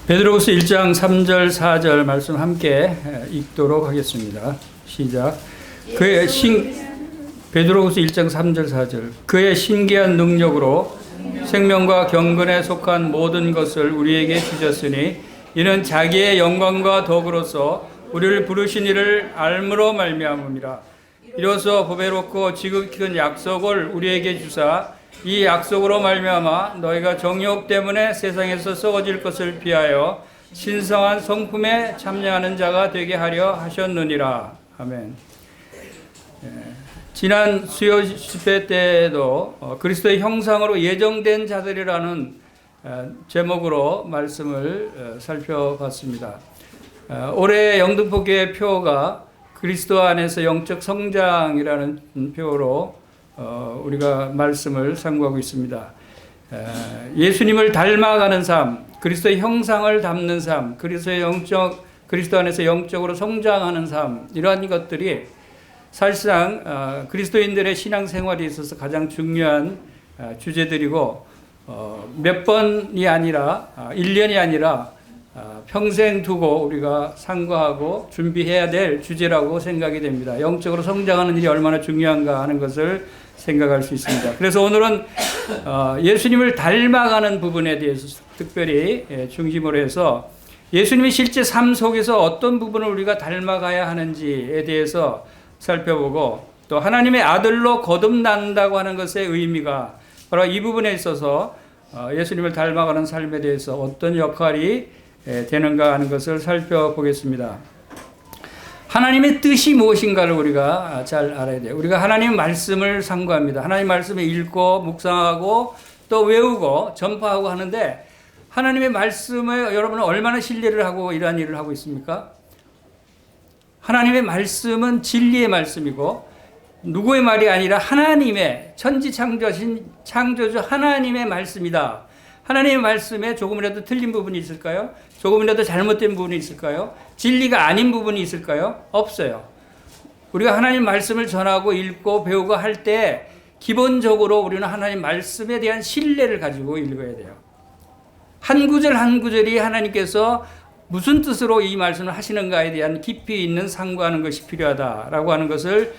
베드로후서 1장 3절 4절 말씀 함께 읽도록 하겠습니다. 시작. 베드로후서 1장 3절 4절. 그의 신기한 능력으로 생명과 경건에 속한 모든 것을 우리에게 주셨으니 이는 자기의 영광과 덕으로서 우리를 부르신 이를 알므로 말미암음이라. 이로써 보배롭고 지극히 큰 약속을 우리에게 주사 이 약속으로 말미암아 너희가 정욕 때문에 세상에서 썩어질 것을 피하여 신성한 성품에 참여하는 자가 되게 하려 하셨느니라. 아멘. 지난 수요 집회 때에도 그리스도의 형상으로 예정된 자들이라는 제목으로 말씀을 살펴봤습니다. 올해 영등포교회 표가 그리스도 안에서 영적 성장이라는 표로 우리가 말씀을 상고하고 있습니다. 예수님을 닮아가는 삶, 그리스도의 형상을 담는 삶, 그리스도 안에서 영적으로 성장하는 삶, 이러한 것들이 사실상 그리스도인들의 신앙생활에 있어서 가장 중요한 주제들이고 몇 번이 아니라 1년이 아니라 평생 두고 우리가 상고하고 준비해야 될 주제라고 생각이 됩니다. 영적으로 성장하는 일이 얼마나 중요한가 하는 것을 생각할 수 있습니다. 그래서 오늘은 예수님을 닮아가는 부분에 대해서 특별히 중심으로 해서 예수님의 실제 삶 속에서 어떤 부분을 우리가 닮아가야 하는지에 대해서 살펴보고 또 하나님의 아들로 거듭난다고 하는 것의 의미가 바로 이 부분에 있어서 예수님을 닮아가는 삶에 대해서 어떤 역할이 되는가 하는 것을 살펴보겠습니다. 하나님의 뜻이 무엇인가를 우리가 잘 알아야 돼요. 우리가 하나님 말씀을 상고합니다. 하나님 말씀을 읽고 묵상하고 또 외우고 전파하고 하는데 하나님의 말씀에 여러분은 얼마나 신뢰를 하고 이러한 일을 하고 있습니까? 하나님의 말씀은 진리의 말씀이고 누구의 말이 아니라 하나님의 천지창조신 창조주 하나님의 말씀이다. 하나님의 말씀에 조금이라도 틀린 부분이 있을까요? 조금이라도 잘못된 부분이 있을까요? 진리가 아닌 부분이 있을까요? 없어요. 우리가 하나님 말씀을 전하고 읽고 배우고 할 때 기본적으로 우리는 하나님 말씀에 대한 신뢰를 가지고 읽어야 돼요. 한 구절 한 구절이 하나님께서 무슨 뜻으로 이 말씀을 하시는가에 대한 깊이 있는 상고하는 것이 필요하다라고 하는 것을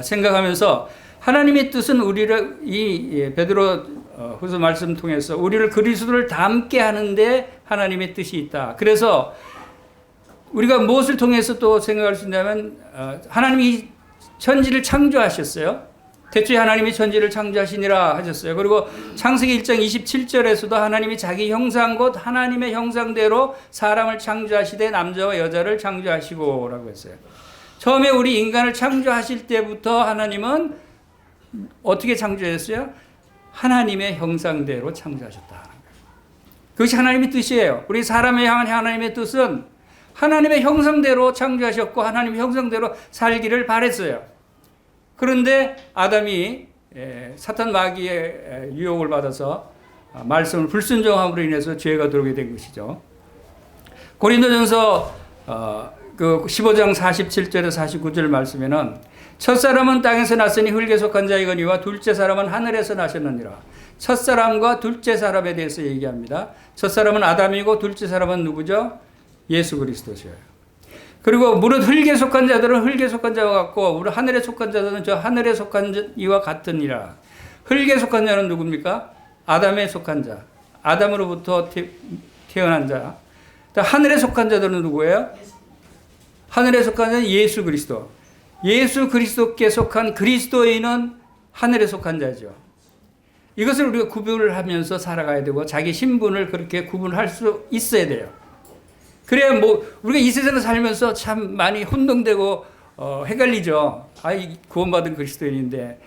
생각하면서 하나님의 뜻은 우리를 이 베드로 후서 말씀 통해서 우리를 그리스도를 닮게 하는데 하나님의 뜻이 있다. 그래서 우리가 무엇을 통해서 또 생각할 수 있냐면 하나님이 천지를 창조하셨어요. 태초에 하나님이 천지를 창조하시니라 하셨어요. 그리고 창세기 1장 27절에서도 하나님이 자기 형상 곧 하나님의 형상대로 사람을 창조하시되 남자와 여자를 창조하시고 라고 했어요. 처음에 우리 인간을 창조하실 때부터 하나님은 어떻게 창조했어요? 하나님의 형상대로 창조하셨다. 그것이 하나님의 뜻이에요. 우리 사람을 향한 하나님의 뜻은 하나님의 형상대로 창조하셨고 하나님의 형상대로 살기를 바랬어요. 그런데 아담이 사탄 마귀의 유혹을 받아서 말씀을 불순종함으로 인해서 죄가 들어오게 된 것이죠. 고린도전서 15장 47절에 49절 말씀에는 첫사람은 땅에서 났으니 흙에 속한 자이거니와 둘째 사람은 하늘에서 나셨느니라. 첫사람과 둘째 사람에 대해서 얘기합니다. 첫사람은 아담이고 둘째 사람은 누구죠? 예수 그리스도죠. 그리고 무릇 흙에 속한 자들은 흙에 속한 자와 같고 무릇 하늘에 속한 자들은 저 하늘에 속한 이와 같으니라. 흙에 속한 자는 누굽니까? 아담에 속한 자. 아담으로부터 태어난 자. 하늘에 속한 자들은 누구예요? 하늘에 속한 자는 예수 그리스도. 예수 그리스도께 속한 그리스도인은 하늘에 속한 자죠. 이것을 우리가 구분을 하면서 살아가야 되고 자기 신분을 그렇게 구분할 수 있어야 돼요. 그래야 우리가 이 세상에 살면서 참 많이 혼동되고 헷갈리죠. 구원받은 그리스도인인데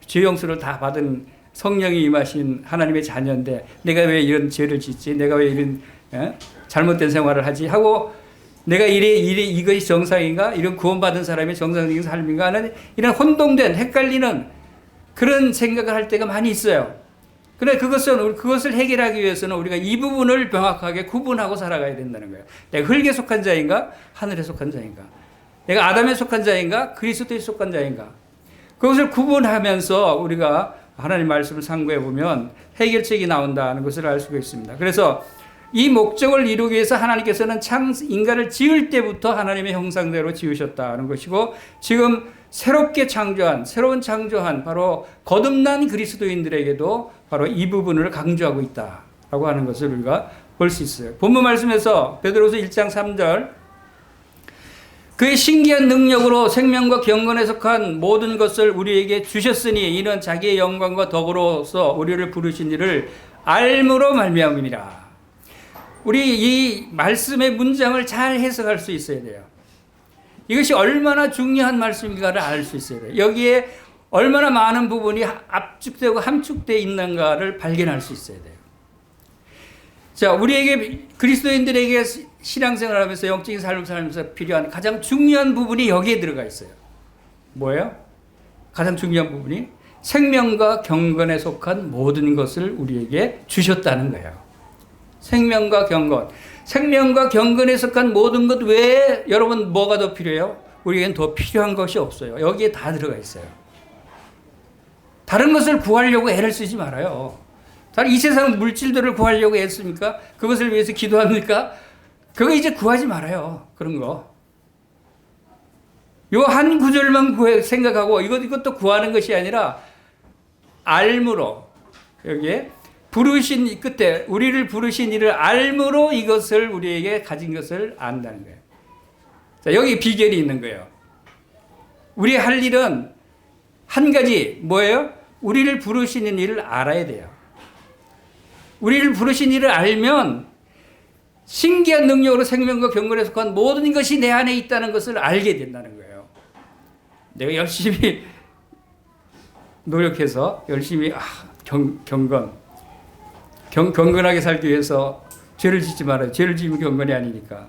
죄 용서를 다 받은 성령이 임하신 하나님의 자녀인데 내가 왜 이런 죄를 짓지? 내가 왜 이런 잘못된 생활을 하지? 하고 내가 이것이 정상인가? 이런 구원받은 사람의 정상적인 삶인가? 하는 이런 혼동된 헷갈리는 그런 생각을 할 때가 많이 있어요. 그런데 그것을 해결하기 위해서는 우리가 이 부분을 명확하게 구분하고 살아가야 된다는 거예요. 내가 흙에 속한 자인가? 하늘에 속한 자인가? 내가 아담에 속한 자인가? 그리스도에 속한 자인가? 그것을 구분하면서 우리가 하나님 말씀을 상고해 보면 해결책이 나온다는 것을 알 수가 있습니다. 그래서 이 목적을 이루기 위해서 하나님께서는 인간을 지을 때부터 하나님의 형상대로 지으셨다는 것이고, 지금 새로운 창조한 바로 거듭난 그리스도인들에게도 바로 이 부분을 강조하고 있다라고 하는 것을 우리가 볼 수 있어요. 본문 말씀에서 베드로서 1장 3절, 그의 신기한 능력으로 생명과 경건에 속한 모든 것을 우리에게 주셨으니 이는 자기의 영광과 덕으로서 우리를 부르신 이를 알므로 말미암음이라. 우리 이 말씀의 문장을 잘 해석할 수 있어야 돼요. 이것이 얼마나 중요한 말씀인가를 알 수 있어야 돼요. 여기에 얼마나 많은 부분이 압축되고 함축되어 있는가를 발견할 수 있어야 돼요. 자, 우리에게 그리스도인들에게 신앙생활을 하면서 영적인 삶을 살면서 필요한 가장 중요한 부분이 여기에 들어가 있어요. 뭐예요? 가장 중요한 부분이 생명과 경건에 속한 모든 것을 우리에게 주셨다는 거예요. 생명과 경건. 생명과 경건에 속한 모든 것 외에 여러분 뭐가 더 필요해요? 우리에겐 더 필요한 것이 없어요. 여기에 다 들어가 있어요. 다른 것을 구하려고 애를 쓰지 말아요. 이 세상 물질들을 구하려고 애씁니까? 그것을 위해서 기도합니까? 그거 이제 구하지 말아요. 그런 거. 요 한 구절만 생각하고 이것도 구하는 것이 아니라 알므로, 여기에 부르신 끝에 우리를 부르신 이를 알므로 이것을 우리에게 가진 것을 안다는 거예요. 자, 여기 비결이 있는 거예요. 우리 할 일은 한 가지 뭐예요? 우리를 부르시는 일을 알아야 돼요. 우리를 부르신 이를 알면 신기한 능력으로 생명과 경건에 속한 모든 것이 내 안에 있다는 것을 알게 된다는 거예요. 내가 열심히 노력해서 열심히 경건하게 살기 위해서 죄를 짓지 말아요. 죄를 지으면 경건이 아니니까.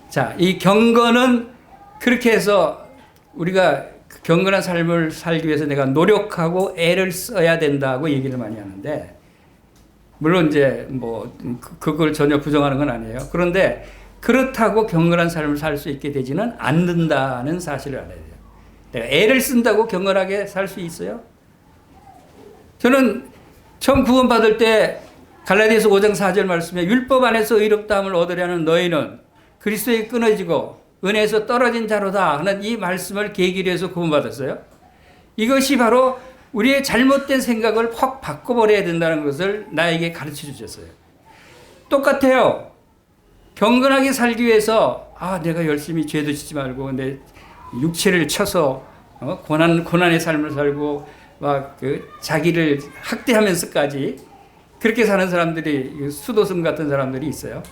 자, 이 경건은 그렇게 해서 우리가 경건한 삶을 살기 위해서 내가 노력하고 애를 써야 된다고 얘기를 많이 하는데, 물론 이제 그걸 전혀 부정하는 건 아니에요. 그런데 그렇다고 경건한 삶을 살 수 있게 되지는 않는다는 사실을 알아야 돼요. 내가 애를 쓴다고 경건하게 살 수 있어요? 저는 처음 구원받을 때 갈라디아서 5장 4절 말씀에 율법 안에서 의롭다함을 얻으려는 너희는 그리스도에 끊어지고 은혜에서 떨어진 자로다 하는 이 말씀을 계기로 해서 구원받았어요. 이것이 바로 우리의 잘못된 생각을 확 바꿔버려야 된다는 것을 나에게 가르쳐 주셨어요. 똑같아요. 경건하게 살기 위해서 내가 열심히 죄도 짓지 말고 내 육체를 쳐서 고난의 삶을 살고 막 자기를 학대하면서까지 그렇게 사는 사람들이, 수도승 같은 사람들이 있어요.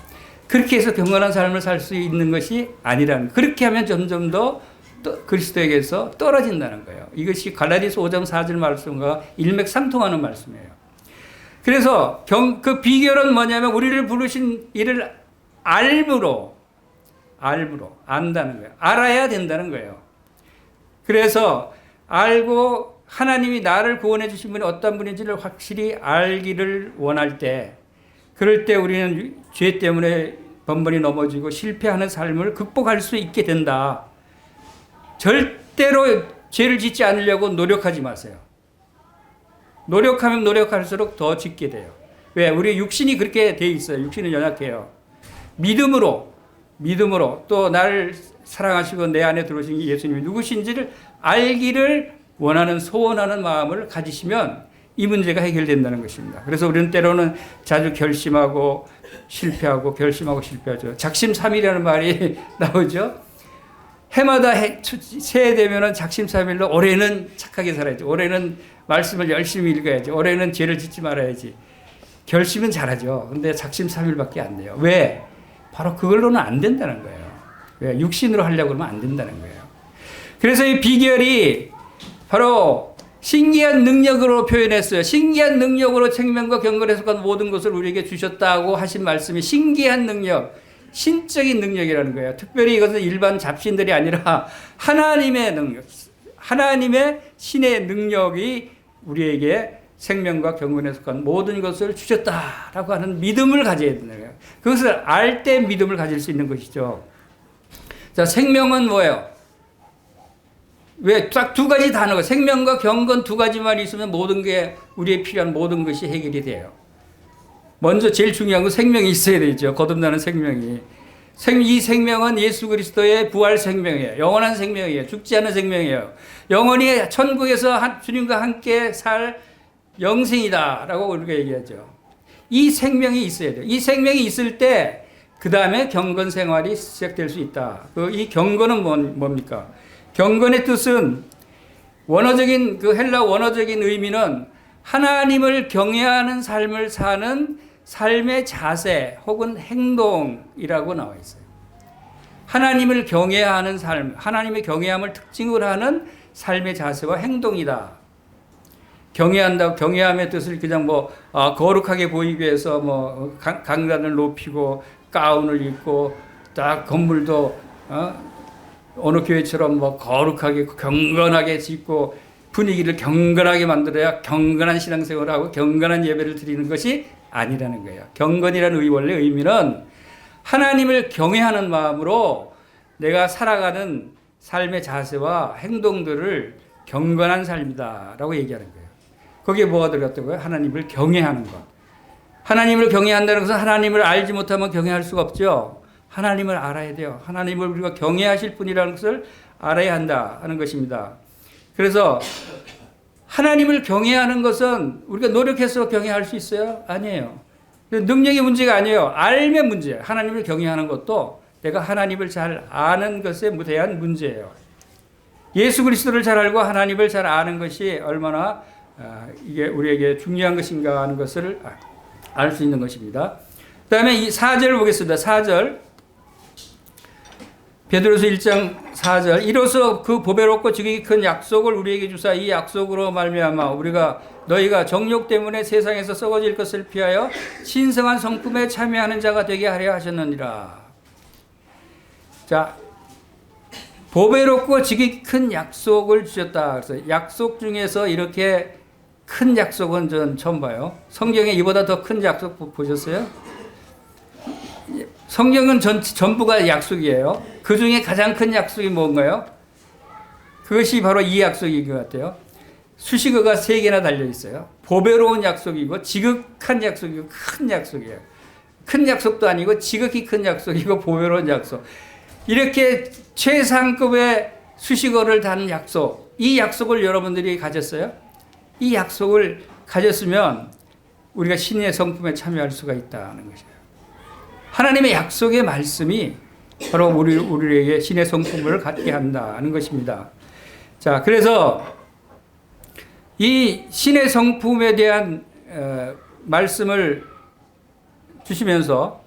그렇게 해서 경건한 삶을 살 수 있는 것이 아니라는, 그렇게 하면 점점 더 그리스도에게서 떨어진다는 거예요. 이것이 갈라디아서 5장 4절 말씀과 일맥상통하는 말씀이에요. 그래서 그 비결은 뭐냐면 우리를 부르신 이를 알므로 안다는 거예요. 알아야 된다는 거예요. 그래서 알고 하나님이 나를 구원해 주신 분이 어떤 분인지를 확실히 알기를 원할 때, 그럴 때 우리는 죄 때문에 번번이 넘어지고 실패하는 삶을 극복할 수 있게 된다. 절대로 죄를 짓지 않으려고 노력하지 마세요. 노력하면 노력할수록 더 짓게 돼요. 왜? 우리 육신이 그렇게 돼 있어요. 육신은 연약해요. 믿음으로 또 나를 사랑하시고 내 안에 들어오신 예수님이 누구신지를 알기를 원하는, 소원하는 마음을 가지시면 이 문제가 해결된다는 것입니다. 그래서 우리는 때로는 자주 결심하고 실패하고 작심삼일이라는 말이 나오죠. 해마다 새해 되면은 작심삼일로 올해는 착하게 살아야지, 올해는 말씀을 열심히 읽어야지, 올해는 죄를 짓지 말아야지. 결심은 잘하죠. 근데 작심삼일밖에 안 돼요. 왜? 바로 그걸로는 안 된다는 거예요. 왜? 육신으로 하려고 그러면 안 된다는 거예요. 그래서 이 비결이 바로 신기한 능력으로 표현했어요. 신기한 능력으로 생명과 경건에 속한 모든 것을 우리에게 주셨다고 하신 말씀이 신기한 능력, 신적인 능력이라는 거예요. 특별히 이것은 일반 잡신들이 아니라 하나님의 능력, 하나님의 신의 능력이 우리에게 생명과 경건에 속한 모든 것을 주셨다라고 하는 믿음을 가져야 되는 거예요. 그것을 알 때 믿음을 가질 수 있는 것이죠. 자, 생명은 뭐예요? 왜? 딱 두 가지 단어가, 생명과 경건 두 가지만 있으면 모든 게, 우리의 필요한 모든 것이 해결이 돼요. 먼저 제일 중요한 건 생명이 있어야 되죠. 거듭나는 생명이. 이 생명은 예수 그리스도의 부활 생명이에요. 영원한 생명이에요. 죽지 않은 생명이에요. 영원히 천국에서 주님과 함께 살 영생이다라고 우리가 얘기하죠. 이 생명이 있어야 돼요. 이 생명이 있을 때 그 다음에 경건 생활이 시작될 수 있다. 이 경건은 뭡니까? 경건의 뜻은 원어적인 헬라 원어적인 의미는 하나님을 경외하는 삶을 사는 삶의 자세 혹은 행동이라고 나와 있어요. 하나님을 경외하는 삶, 하나님의 경외함을 특징으로 하는 삶의 자세와 행동이다. 경외함의 뜻을 그냥 거룩하게 보이기 위해서 강단을 높이고 가운을 입고 딱 건물도 어느 교회처럼 거룩하게 경건하게 짓고 분위기를 경건하게 만들어야 경건한 신앙생활을 하고 경건한 예배를 드리는 것이 아니라는 거예요. 경건이라는 원래 의미는 하나님을 경외하는 마음으로 내가 살아가는 삶의 자세와 행동들을 경건한 삶이다라고 얘기하는 거예요. 거기에 뭐가 들어갔다고요? 하나님을 경외하는 것. 하나님을 경외한다는 것은 하나님을 알지 못하면 경외할 수가 없죠. 하나님을 알아야 돼요. 하나님을 우리가 경외하실 분이라는 것을 알아야 한다 하는 것입니다. 그래서 하나님을 경외하는 것은 우리가 노력해서 경외할 수 있어요? 아니에요. 능력의 문제가 아니에요. 알면 문제예요. 하나님을 경외하는 것도 내가 하나님을 잘 아는 것에 대한 문제예요. 예수 그리스도를 잘 알고 하나님을 잘 아는 것이 얼마나 이게 우리에게 중요한 것인가 하는 것을 알 수 있는 것입니다. 그 다음에 이 4절 보겠습니다. 4절. 베드로서 1장 4절. 이로써 그 보배롭고 지극히 큰 약속을 우리에게 주사 이 약속으로 말미암아 너희가 정욕 때문에 세상에서 썩어질 것을 피하여 신성한 성품에 참여하는 자가 되게 하려 하셨느니라. 자, 보배롭고 지극히 큰 약속을 주셨다. 그래서 약속 중에서 이렇게 큰 약속은 전 처음 봐요. 성경에 이보다 더 큰 약속 보셨어요? 성경은 전부가 약속이에요. 그 중에 가장 큰 약속이 뭔가요? 그것이 바로 이 약속인 것 같아요. 수식어가 3개나 달려 있어요. 보배로운 약속이고 지극한 약속이고 큰 약속이에요. 큰 약속도 아니고 지극히 큰 약속이고 보배로운 약속. 이렇게 최상급의 수식어를 단 약속. 이 약속을 여러분들이 가졌어요? 이 약속을 가졌으면 우리가 신의 성품에 참여할 수가 있다는 것이에요. 하나님의 약속의 말씀이 바로 우리에게 신의 성품을 갖게 한다는 것입니다. 자, 그래서 이 신의 성품에 대한 말씀을 주시면서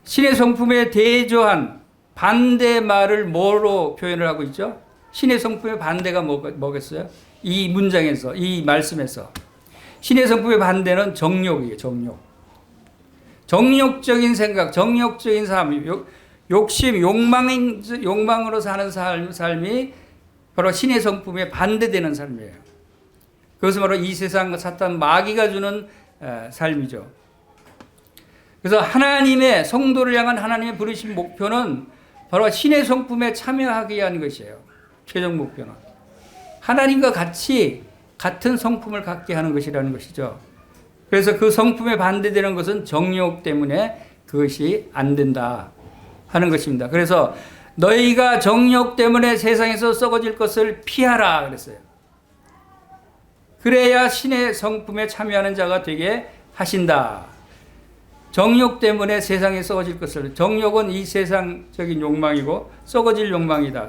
신의 성품에 대조한 반대말을 뭐로 표현을 하고 있죠? 신의 성품의 반대가 뭐겠어요? 이 문장에서, 이 말씀에서. 신의 성품의 반대는 정욕이에요, 정욕. 정욕적인 생각, 정욕적인 삶, 욕심, 욕망으로 사는 삶이 바로 신의 성품에 반대되는 삶이에요. 그것은 바로 이 세상 사탄 마귀가 주는 삶이죠. 그래서 하나님의 성도를 향한 하나님의 부르신 목표는 바로 신의 성품에 참여하게 위한 것이에요. 최종 목표는. 하나님과 같은 성품을 갖게 하는 것이라는 것이죠. 그래서 그 성품에 반대되는 것은 정욕 때문에 그것이 안 된다 하는 것입니다. 그래서 너희가 정욕 때문에 세상에서 썩어질 것을 피하라 그랬어요. 그래야 신의 성품에 참여하는 자가 되게 하신다. 정욕 때문에 세상에 썩어질 것을. 정욕은 이 세상적인 욕망이고 썩어질 욕망이다.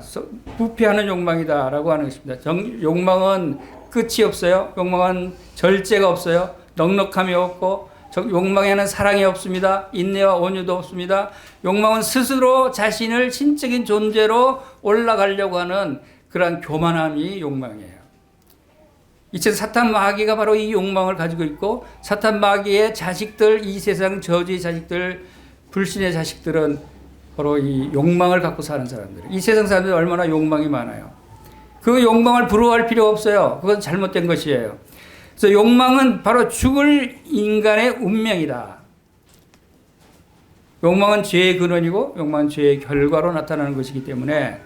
부패하는 욕망이다 라고 하는 것입니다. 욕망은 끝이 없어요. 욕망은 절제가 없어요. 넉넉함이 없고 욕망에는 사랑이 없습니다. 인내와 온유도 없습니다. 욕망은 스스로 자신을 신적인 존재로 올라가려고 하는 그러한 교만함이 욕망이에요. 이제 사탄 마귀가 바로 이 욕망을 가지고 있고 사탄 마귀의 자식들, 이 세상 저주의 자식들, 불신의 자식들은 바로 이 욕망을 갖고 사는 사람들. 이 세상 사람들이 얼마나 욕망이 많아요. 그 욕망을 부러워할 필요 없어요. 그건 잘못된 것이에요. 그래서 욕망은 바로 죽을 인간의 운명이다. 욕망은 죄의 근원이고 욕망은 죄의 결과로 나타나는 것이기 때문에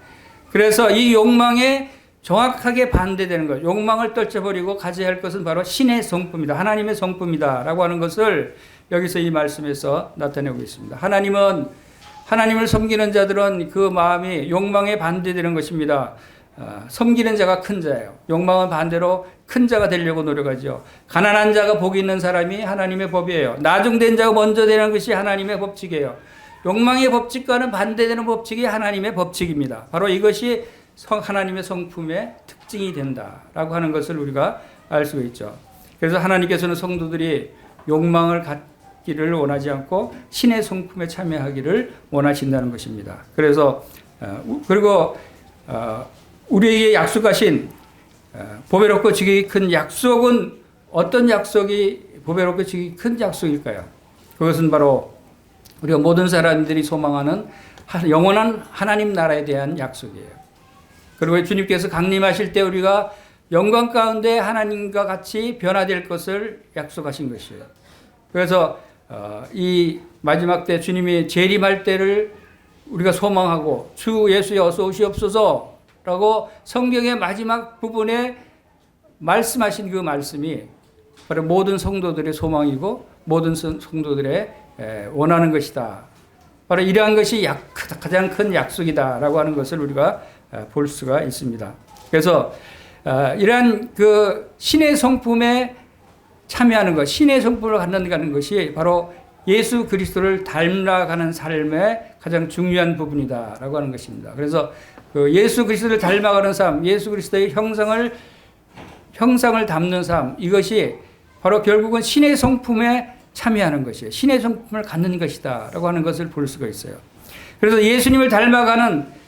그래서 이 욕망에 정확하게 반대되는 것, 욕망을 떨쳐버리고 가져야 할 것은 바로 신의 성품이다. 하나님의 성품이다. 라고 하는 것을 여기서 이 말씀에서 나타내고 있습니다. 하나님을 섬기는 자들은 그 마음이 욕망에 반대되는 것입니다. 섬기는 자가 큰 자예요. 욕망은 반대로 큰 자가 되려고 노력하죠. 가난한 자가 복이 있는 사람이 하나님의 법이에요. 나중된 자가 먼저 되는 것이 하나님의 법칙이에요. 욕망의 법칙과는 반대되는 법칙이 하나님의 법칙입니다. 바로 이것이 하나님의 성품의 특징이 된다라고 하는 것을 우리가 알 수가 있죠. 그래서 하나님께서는 성도들이 욕망을 갖기를 원하지 않고 신의 성품에 참여하기를 원하신다는 것입니다. 그래서 그리고 우리에게 약속하신 보배롭고 지극히 큰 약속은 어떤 약속이 보배롭고 지극히 큰 약속일까요? 그것은 바로 우리가 모든 사람들이 소망하는 영원한 하나님 나라에 대한 약속이에요. 그리고 주님께서 강림하실 때 우리가 영광 가운데 하나님과 같이 변화될 것을 약속하신 것이에요. 그래서 이 마지막 때 주님이 재림할 때를 우리가 소망하고 주 예수여 어서 오시옵소서 라고 성경의 마지막 부분에 말씀하신 그 말씀이 바로 모든 성도들의 소망이고 모든 성도들의 원하는 것이다. 바로 이러한 것이 가장 큰 약속이다라고 하는 것을 우리가 볼 수가 있습니다. 그래서 이러한 그 신의 성품에 참여하는 것, 신의 성품을 갖는다는 것이 바로 예수 그리스도를 닮아가는 삶의 가장 중요한 부분이다라고 하는 것입니다. 그래서 그 예수 그리스도를 닮아가는 삶, 예수 그리스도의 형상을 담는 삶, 이것이 바로 결국은 신의 성품에 참여하는 것이에요. 신의 성품을 갖는 것이다라고 하는 것을 볼 수가 있어요. 그래서 예수님을 닮아가는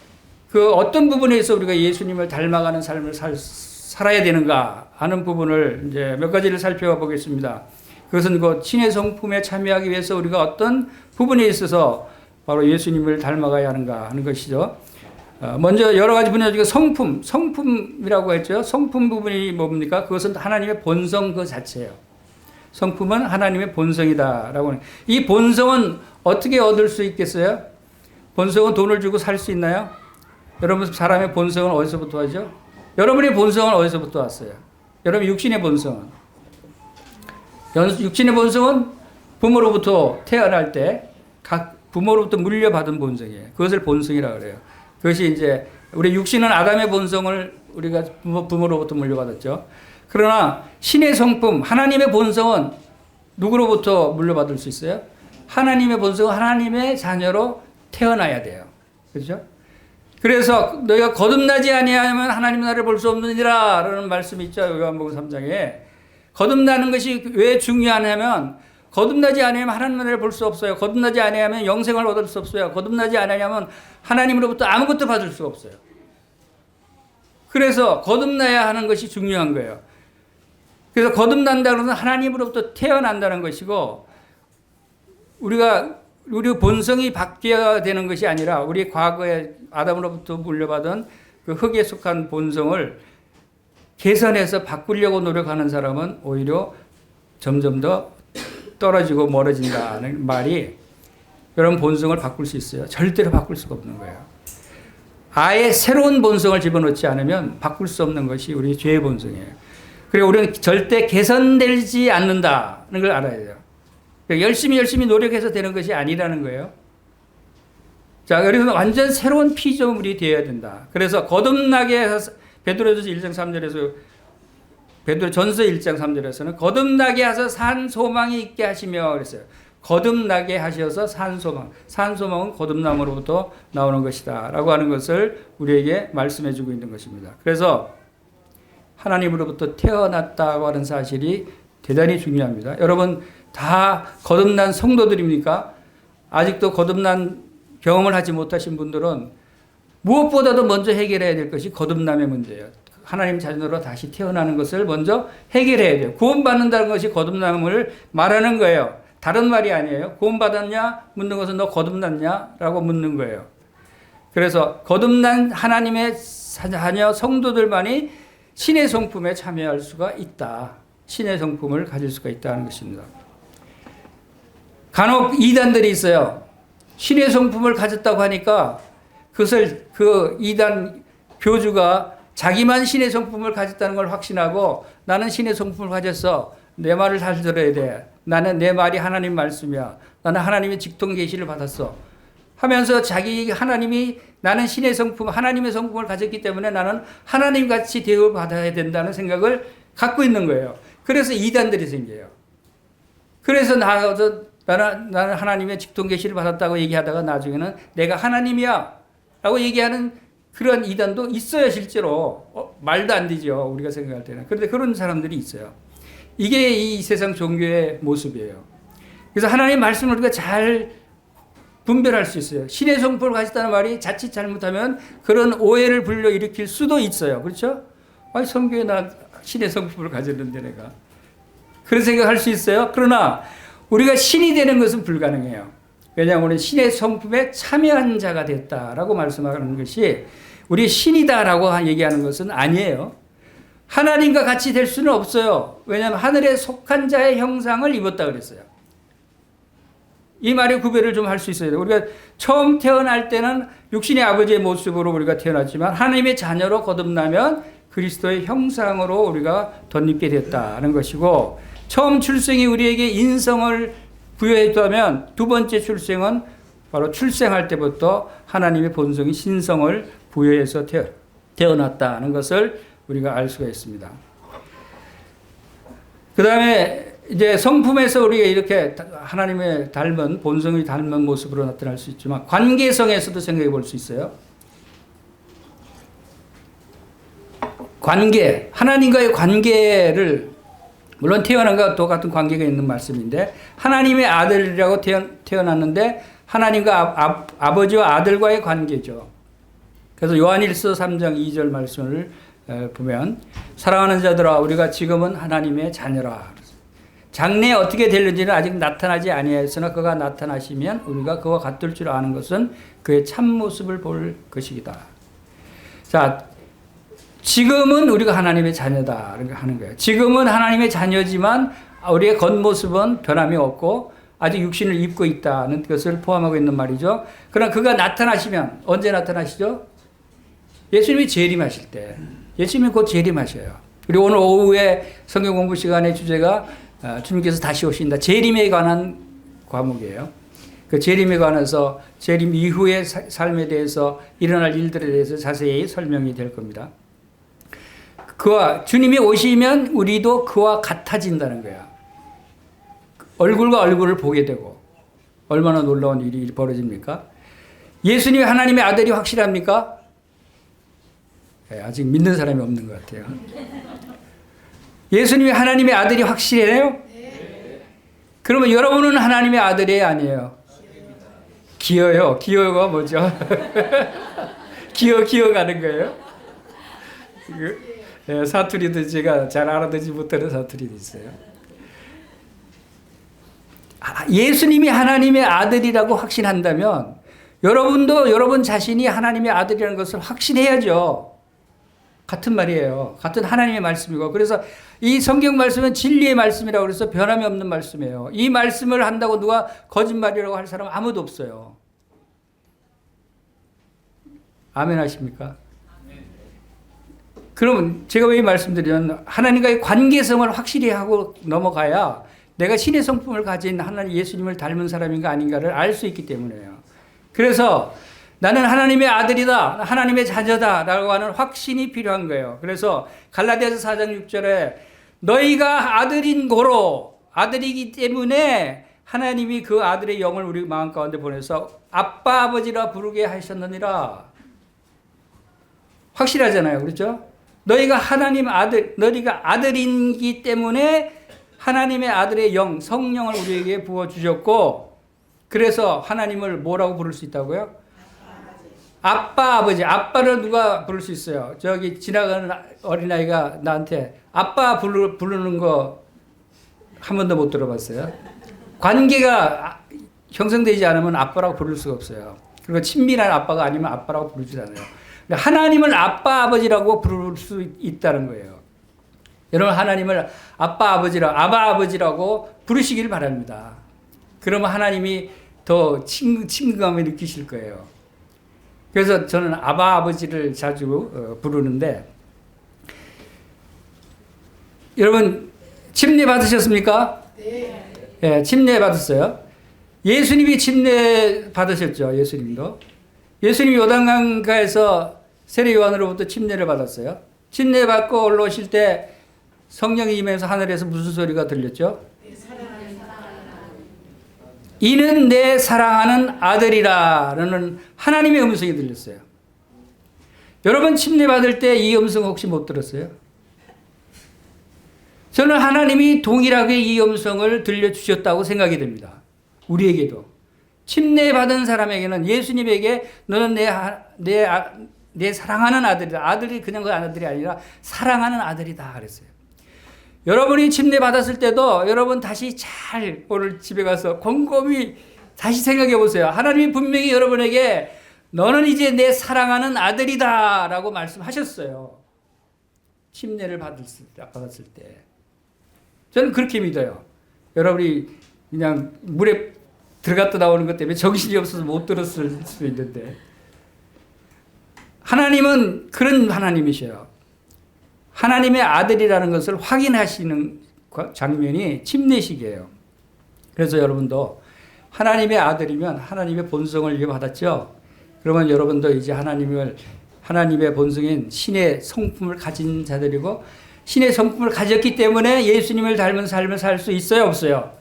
그 어떤 부분에서 우리가 예수님을 닮아가는 삶을 살아야 되는가 하는 부분을 이제 몇 가지를 살펴보겠습니다. 그것은 그 신의 성품에 참여하기 위해서 우리가 어떤 부분에 있어서 바로 예수님을 닮아가야 하는가 하는 것이죠. 먼저 여러 가지 분야 중에 성품이라고 했죠. 성품 부분이 뭡니까? 그것은 하나님의 본성 그 자체예요. 성품은 하나님의 본성이다라고 하는. 이 본성은 어떻게 얻을 수 있겠어요? 본성은 돈을 주고 살 수 있나요? 여러분 사람의 본성은 어디서부터 하죠? 여러분의 본성은 어디서부터 왔어요? 여러분 육신의 본성은 부모로부터 태어날 때 각 부모로부터 물려받은 본성이에요. 그것을 본성이라고 그래요. 그것이 이제 우리 육신은 아담의 본성을 우리가 부모로부터 물려받았죠. 그러나 신의 성품, 하나님의 본성은 누구로부터 물려받을 수 있어요? 하나님의 본성은 하나님의 자녀로 태어나야 돼요. 그렇죠? 그래서 너희가 거듭나지 아니하면 하나님 나라를 볼 수 없느니라 라는 말씀이 있죠. 요한복음 3장에. 거듭나는 것이 왜 중요하냐면 거듭나지 아니하면 하나님 나라를 볼 수 없어요. 거듭나지 아니하면 영생을 얻을 수 없어요. 거듭나지 아니하면 하나님으로부터 아무것도 받을 수 없어요. 그래서 거듭나야 하는 것이 중요한 거예요. 그래서 거듭난다는 것은 하나님으로부터 태어난다는 것이고 우리 본성이 바뀌어야 되는 것이 아니라 우리 과거에 아담으로부터 물려받은 그 흙에 속한 본성을 개선해서 바꾸려고 노력하는 사람은 오히려 점점 더 떨어지고 멀어진다는 말이 여러분 본성을 바꿀 수 있어요? 절대로 바꿀 수가 없는 거예요. 아예 새로운 본성을 집어넣지 않으면 바꿀 수 없는 것이 우리 죄의 본성이에요. 그리고 우리는 절대 개선되지 않는다는 걸 알아야 돼요. 열심히 노력해서 되는 것이 아니라는 거예요. 자, 그래서 완전 새로운 피조물이 되어야 된다. 그래서 거듭나게 해서 베드로전서 1장 3절에서 베드로전서 1장 3절에서는 거듭나게 하셔서 산 소망이 있게 하시며 그랬어요. 거듭나게 하셔서 산 소망. 산 소망은 거듭남으로부터 나오는 것이다. 라고 하는 것을 우리에게 말씀해 주고 있는 것입니다. 그래서 하나님으로부터 태어났다고 하는 사실이 대단히 중요합니다. 여러분 다 거듭난 성도들입니까? 아직도 거듭난 경험을 하지 못하신 분들은 무엇보다도 먼저 해결해야 될 것이 거듭남의 문제예요. 하나님 자녀로 다시 태어나는 것을 먼저 해결해야 돼요. 구원받는다는 것이 거듭남을 말하는 거예요. 다른 말이 아니에요. 구원받았냐? 묻는 것은 너 거듭났냐? 라고 묻는 거예요. 그래서 거듭난 하나님의 자녀 성도들만이 신의 성품에 참여할 수가 있다. 신의 성품을 가질 수가 있다는 것입니다. 간혹 이단들이 있어요. 신의 성품을 가졌다고 하니까 그것을 그 이단 교주가 자기만 신의 성품을 가졌다는 걸 확신하고 나는 신의 성품을 가졌어. 내 말을 잘 들어야 돼. 나는 내 말이 하나님 말씀이야. 나는 하나님의 직통 계시를 받았어. 하면서 자기 하나님이 나는 신의 성품, 하나님의 성품을 가졌기 때문에 나는 하나님 같이 대우를 받아야 된다는 생각을 갖고 있는 거예요. 그래서 이단들이 생겨요. 그래서 나는 하나님의 직통 계시를 받았다고 얘기하다가 나중에는 내가 하나님이야 라고 얘기하는 그런 이단도 있어요. 실제로 말도 안 되죠. 우리가 생각할 때는. 그런데 그런 사람들이 있어요. 이게 이 세상 종교의 모습이에요. 그래서 하나님의 말씀을 우리가 잘 분별할 수 있어요. 신의 성품을 가졌다는 말이 자칫 잘못하면 그런 오해를 불러일으킬 수도 있어요. 그렇죠? 아니, 성경에 나 신의 성품을 가졌는데 내가. 그런 생각할 수 있어요. 그러나 우리가 신이 되는 것은 불가능해요. 왜냐하면 우리는 신의 성품에 참여한 자가 됐다라고 말씀하는 것이 우리 신이다라고 얘기하는 것은 아니에요. 하나님과 같이 될 수는 없어요. 왜냐하면 하늘에 속한 자의 형상을 입었다 그랬어요. 이 말의 구별을 좀 할 수 있어야 돼요. 우리가 처음 태어날 때는 육신의 아버지의 모습으로 우리가 태어났지만 하나님의 자녀로 거듭나면 그리스도의 형상으로 우리가 덧입게 됐다는 것이고, 처음 출생이 우리에게 인성을 부여했다면 두 번째 출생은 바로 출생할 때부터 하나님의 본성이 신성을 부여해서 태어났다는 것을 우리가 알 수가 있습니다. 그 다음에 이제 성품에서 우리가 이렇게 하나님의 닮은, 본성이 닮은 모습으로 나타날 수 있지만 관계성에서도 생각해 볼 수 있어요. 관계, 하나님과의 관계를, 물론 태어난 것과 똑같은 관계가 있는 말씀인데, 하나님의 아들이라고 태어났는데 하나님과 아버지와 아들과의 관계죠. 그래서 요한일서 3장 2절 말씀을 보면, 사랑하는 자들아 우리가 지금은 하나님의 자녀라. 장래에 어떻게 될는지는 아직 나타나지 아니하였으나 그가 나타나시면 우리가 그와 같을 줄 아는 것은 그의 참모습을 볼 것이다. 자, 지금은 우리가 하나님의 자녀다 하는 거예요. 지금은 하나님의 자녀지만 우리의 겉모습은 변함이 없고 아직 육신을 입고 있다는 것을 포함하고 있는 말이죠. 그러나 그가 나타나시면, 언제 나타나시죠? 예수님이 재림하실 때. 예수님이 곧 재림하셔요. 그리고 오늘 오후에 성경 공부 시간의 주제가 주님께서 다시 오신다. 재림에 관한 과목이에요. 그 재림에 관해서, 재림 이후의 삶에 대해서, 일어날 일들에 대해서 자세히 설명이 될 겁니다. 주님이 오시면 우리도 그와 같아진다는 거야. 얼굴과 얼굴을 보게 되고. 얼마나 놀라운 일이 벌어집니까? 예수님이 하나님의 아들이 확실합니까? 아직 믿는 사람이 없는 것 같아요. 예수님이 하나님의 아들이 확실해요? 그러면 여러분은 하나님의 아들이 아니에요? 기어요. 기어가 뭐죠? 기어가는 거예요? 사투리도 제가 잘 알아듣지 못하는 사투리도 있어요. 예수님이 하나님의 아들이라고 확신한다면 여러분도 여러분 자신이 하나님의 아들이라는 것을 확신해야죠. 같은 말이에요. 같은 하나님의 말씀이고, 그래서 이 성경 말씀은 진리의 말씀이라고 해서 변함이 없는 말씀이에요. 이 말씀을 한다고 누가 거짓말이라고 할 사람 아무도 없어요. 아멘 하십니까? 그러면 제가 왜 말씀드리면, 하나님과의 관계성을 확실히 하고 넘어가야 내가 신의 성품을 가진 하나님 예수님을 닮은 사람인가 아닌가를 알 수 있기 때문에요. 그래서 나는 하나님의 아들이다, 하나님의 자녀다 라고 하는 확신이 필요한 거예요. 그래서 갈라디아서 4장 6절에 너희가 아들인 고로, 아들이기 때문에 하나님이 그 아들의 영을 우리 마음 가운데 보내서 아빠 아버지라 부르게 하셨느니라. 확실하잖아요. 그렇죠? 너희가 하나님 아들, 너희가 아들이기 때문에 하나님의 아들의 영, 성령을 우리에게 부어주셨고, 그래서 하나님을 뭐라고 부를 수 있다고요? 아빠, 아버지. 아빠를 누가 부를 수 있어요? 저기 지나가는 어린아이가 나한테 아빠 부르는 거 한 번도 못 들어봤어요? 관계가 형성되지 않으면 아빠라고 부를 수가 없어요. 그리고 친밀한 아빠가 아니면 아빠라고 부르지 않아요. 하나님을 아빠, 아버지라고 부를 수 있다는 거예요. 여러분, 하나님을 아빠, 아버지라고 부르시길 바랍니다. 그러면 하나님이 더 친근감을 느끼실 거예요. 그래서 저는 아버지를 자주 부르는데, 여러분, 침례 받으셨습니까? 네. 예, 침례 받았어요. 예수님이 침례 받으셨죠. 예수님도. 예수님이 요단강가에서 세례 요한으로부터 침례를 받았어요. 침례 받고 올라오실 때 성령이 임해서 하늘에서 무슨 소리가 들렸죠? 이는 내 사랑하는 아들이라는 하나님의 음성이 들렸어요. 여러분 침례 받을 때 이 음성 혹시 못 들었어요? 저는 하나님이 동일하게 이 음성을 들려주셨다고 생각이 됩니다. 우리에게도. 침례 받은 사람에게는 예수님에게 너는 내 사랑하는 아들이다. 아들이 그냥 그 아들이 아니라 사랑하는 아들이다 그랬어요. 여러분이 침례 받았을 때도 여러분 다시 잘 오늘 집에 가서 곰곰이 다시 생각해 보세요. 하나님이 분명히 여러분에게 너는 이제 내 사랑하는 아들이다 라고 말씀하셨어요. 침례를 받았을 때. 저는 그렇게 믿어요. 여러분이 그냥 물에 들어갔다 나오는 것 때문에 정신이 없어서 못 들었을 수도 있는데 하나님은 그런 하나님이셔요. 하나님의 아들이라는 것을 확인하시는 장면이 침례식이에요. 그래서 여러분도 하나님의 아들이면 하나님의 본성을 이제 받았죠. 그러면 여러분도 이제 하나님의 본성인 신의 성품을 가진 자들이고 신의 성품을 가졌기 때문에 예수님을 닮은 삶을 살 수 있어요, 없어요?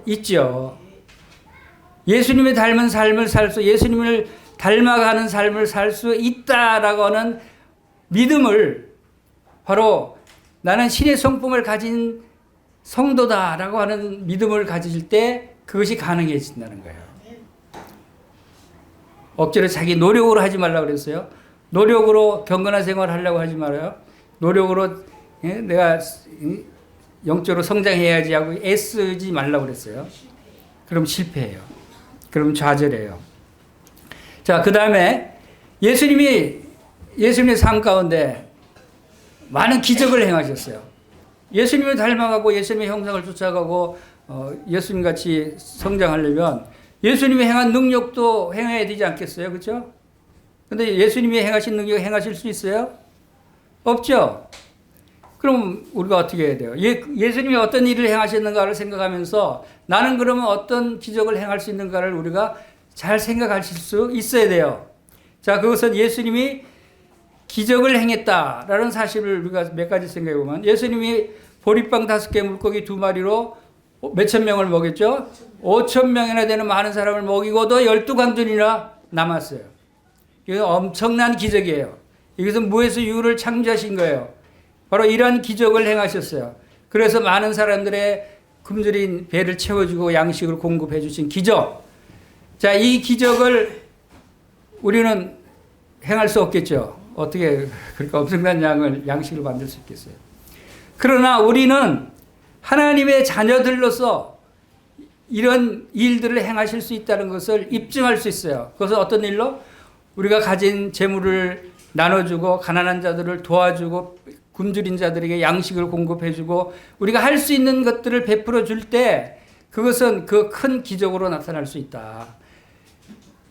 있죠. 예수님을 닮은 삶을 예수님을 닮아가는 삶을 살 수 있다라고 하는 믿음을 바로 나는 신의 성품을 가진 성도다라고 하는 믿음을 가지실 때 그것이 가능해진다는 거예요. 억지로 자기 노력으로 하지 말라고 그랬어요. 노력으로 경건한 생활을 하려고 하지 말아요. 노력으로 내가 영적으로 성장해야지 하고 애쓰지 말라고 그랬어요. 그럼 실패해요. 그럼 좌절해요. 자, 그 다음에 예수님의 삶 가운데 많은 기적을 행하셨어요. 예수님을 닮아가고 예수님의 형상을 쫓아가고 예수님 같이 성장하려면 예수님이 행한 능력도 행해야 되지 않겠어요? 그렇죠? 근데 예수님이 행하신 능력 행하실 수 있어요? 없죠? 그럼 우리가 어떻게 해야 돼요? 예수님이 어떤 일을 행하셨는가를 생각하면서 나는 그러면 어떤 기적을 행할 수 있는가를 우리가 잘 생각하실 수 있어야 돼요. 자, 그것은 예수님이 기적을 행했다라는 사실을 우리가 몇 가지 생각해 보면 예수님이 보리빵 5개 물고기 2마리로 몇천 명을 먹였죠? 5천 명이나 되는 많은 사람을 먹이고도 12광전이나 남았어요. 이건 엄청난 기적이에요. 이것은 무에서 유를 창조하신 거예요. 바로 이러한 기적을 행하셨어요. 그래서 많은 사람들의 굶주린 배를 채워주고 양식을 공급해 주신 기적. 자, 이 기적을 우리는 행할 수 없겠죠. 어떻게 그렇게 엄청난 양식을 만들 수 있겠어요. 그러나 우리는 하나님의 자녀들로서 이런 일들을 행하실 수 있다는 것을 입증할 수 있어요. 그것은 어떤 일로? 우리가 가진 재물을 나눠주고 가난한 자들을 도와주고 굶주린 자들에게 양식을 공급해주고 우리가 할 수 있는 것들을 베풀어 줄 때 그것은 그 큰 기적으로 나타날 수 있다.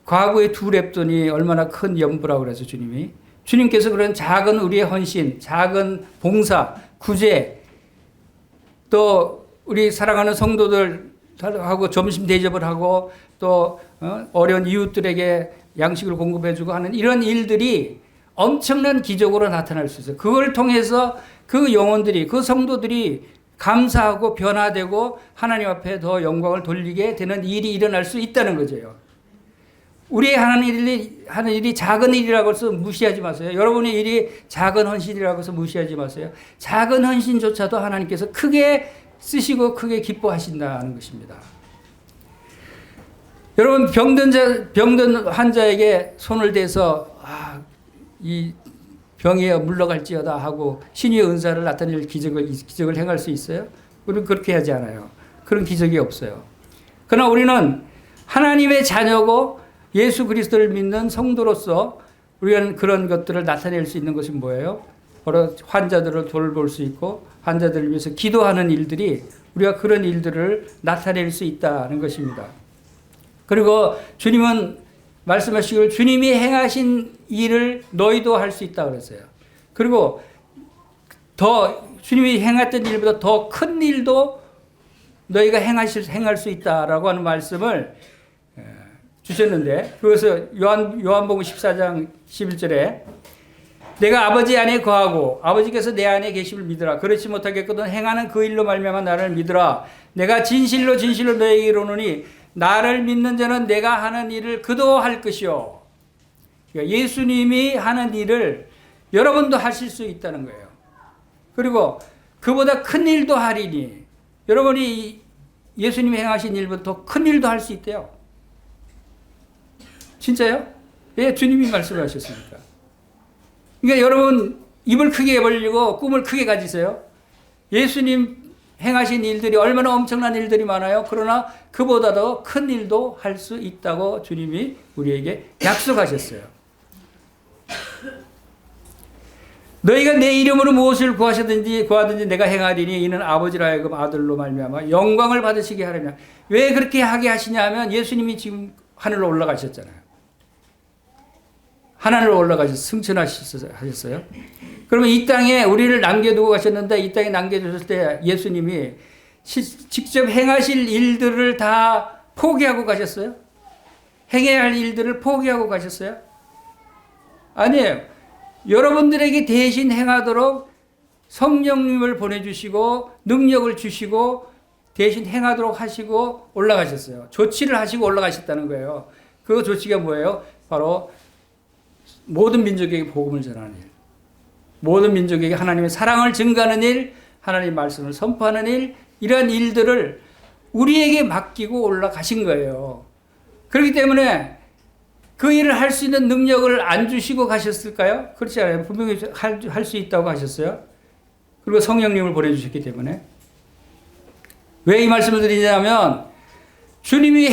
과거의 2렙돈이 얼마나 큰 연부라고 그래서 주님께서 그런 작은 우리의 헌신, 작은 봉사, 구제, 또 우리 사랑하는 성도들하고 점심 대접을 하고 또 어려운 이웃들에게 양식을 공급해주고 하는 이런 일들이 엄청난 기적으로 나타날 수 있어요. 그걸 통해서 그 영혼들이, 그 성도들이 감사하고 변화되고 하나님 앞에 더 영광을 돌리게 되는 일이 일어날 수 있다는 거죠. 우리 하는 일이 작은 일이라고 해서 무시하지 마세요. 여러분의 일이 작은 헌신이라고 해서 무시하지 마세요. 작은 헌신조차도 하나님께서 크게 쓰시고 크게 기뻐하신다는 것입니다. 여러분 병든 환자에게 손을 대서 이 병에 물러갈지어다 하고 신의 은사를 나타낼 기적을 행할 수 있어요? 우리는 그렇게 하지 않아요. 그런 기적이 없어요. 그러나 우리는 하나님의 자녀고 예수 그리스도를 믿는 성도로서 우리는 그런 것들을 나타낼 수 있는 것이 뭐예요? 바로 환자들을 돌볼 수 있고 환자들을 위해서 기도하는 일들이 우리가 그런 일들을 나타낼 수 있다는 것입니다. 그리고 주님은 말씀하시기를 주님이 행하신 일을 너희도 할 수 있다 그랬어요. 그리고 더 주님이 행했던 일보다 더 큰 일도 너희가 행할 수 있다라고 하는 말씀을 주셨는데, 그것을 요한복음 14장 11절에 내가 아버지 안에 거하고 아버지께서 내 안에 계심을 믿으라. 그렇지 못하겠거든 행하는 그 일로 말미암아 나를 믿으라. 내가 진실로 진실로 너에게 이르노니 나를 믿는 자는 내가 하는 일을 그도 할 것이요. 그러니까 예수님이 하는 일을 여러분도 하실 수 있다는 거예요. 그리고 그보다 큰 일도 하리니, 여러분이 예수님이 행하신 일보다 더 큰 일도 할 수 있대요. 진짜요? 왜 주님이 말씀하셨습니까? 그러니까 여러분 입을 크게 벌리고 꿈을 크게 가지세요. 예수님 행하신 일들이 얼마나 엄청난 일들이 많아요. 그러나 그보다 더 큰 일도 할 수 있다고 주님이 우리에게 약속하셨어요. 너희가 내 이름으로 무엇을 구하든지 내가 행하리니 이는 아버지로 하여금 아들로 말미암아 영광을 받으시게 하려냐. 왜 그렇게 하게 하시냐면 예수님이 지금 하늘로 올라가셨잖아요. 하늘로 올라가셔서 승천하셨어요. 그러면 이 땅에 우리를 남겨두고 가셨는데, 이 땅에 남겨주셨을 때 예수님이 직접 행하실 일들을 다 포기하고 가셨어요? 행해야 할 일들을 포기하고 가셨어요? 아니에요. 여러분들에게 대신 행하도록 성령님을 보내주시고 능력을 주시고 대신 행하도록 하시고 올라가셨어요. 조치를 하시고 올라가셨다는 거예요. 그 조치가 뭐예요? 바로 모든 민족에게 복음을 전하는 일, 모든 민족에게 하나님의 사랑을 증가하는 일, 하나님의 말씀을 선포하는 일, 이러한 일들을 우리에게 맡기고 올라가신 거예요. 그렇기 때문에 그 일을 할 수 있는 능력을 안 주시고 가셨을까요? 그렇지 않아요. 분명히 할 수 있다고 하셨어요. 그리고 성령님을 보내주셨기 때문에. 왜 이 말씀을 드리냐면 주님이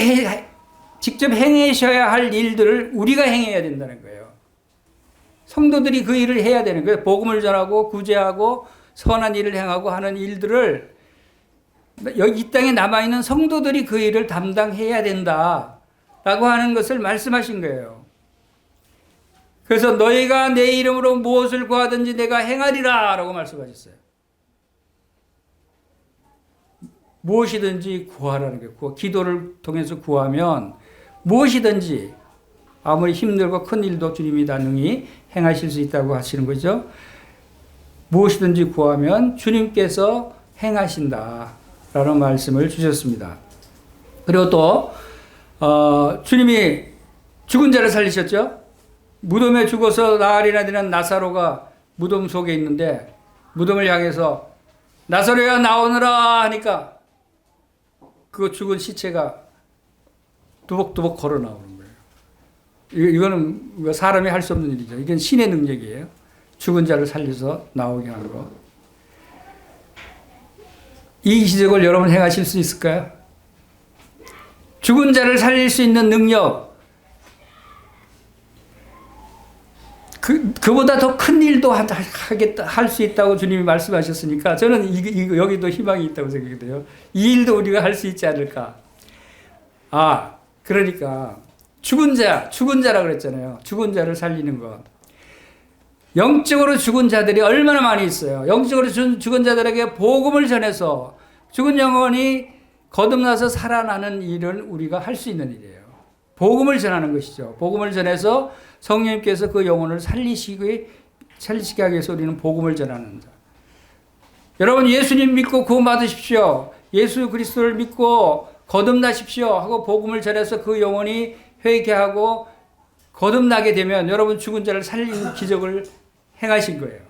직접 행하셔야 할 일들을 우리가 행해야 된다는 거예요. 성도들이 그 일을 해야 되는 거예요. 복음을 전하고 구제하고 선한 일을 행하고 하는 일들을 여기 이 땅에 남아있는 성도들이 그 일을 담당해야 된다라고 하는 것을 말씀하신 거예요. 그래서 너희가 내 이름으로 무엇을 구하든지 내가 행하리라 라고 말씀하셨어요. 무엇이든지 구하라는 거예요. 기도를 통해서 구하면 무엇이든지 아무리 힘들고 큰 일도 주님이 다 능히 행하실 수 있다고 하시는 거죠. 무엇이든지 구하면 주님께서 행하신다라는 말씀을 주셨습니다. 그리고 또 주님이 죽은 자를 살리셨죠. 무덤에 죽어서 나흘이나 되는 나사로가 무덤 속에 있는데 무덤을 향해서 나사로야 나오너라 하니까 그 죽은 시체가 두벅두벅 걸어 나오는 거예요. 이거는 사람이 할 수 없는 일이죠. 이건 신의 능력이에요. 죽은 자를 살려서 나오게 하는 거. 이 기적을 여러분 행하실 수 있을까요? 죽은 자를 살릴 수 있는 능력, 그보다 더 큰 일도 할 수 있다고 주님이 말씀하셨으니까 저는 여기도 희망이 있다고 생각이 돼요. 이 일도 우리가 할 수 있지 않을까. 그러니까 죽은 자라 그랬잖아요. 죽은 자를 살리는 것. 영적으로 죽은 자들이 얼마나 많이 있어요. 영적으로 죽은 자들에게 복음을 전해서 죽은 영혼이 거듭나서 살아나는 일을 우리가 할 수 있는 일이에요. 복음을 전하는 것이죠. 복음을 전해서 성령님께서 그 영혼을 살리시게 하기 위해서 우리는 복음을 전하는 자. 여러분 예수님 믿고 구원받으십시오. 예수 그리스도를 믿고 거듭나십시오 하고 복음을 전해서 그 영혼이 회개하고 거듭나게 되면 여러분 죽은 자를 살리는 기적을 행하신 거예요.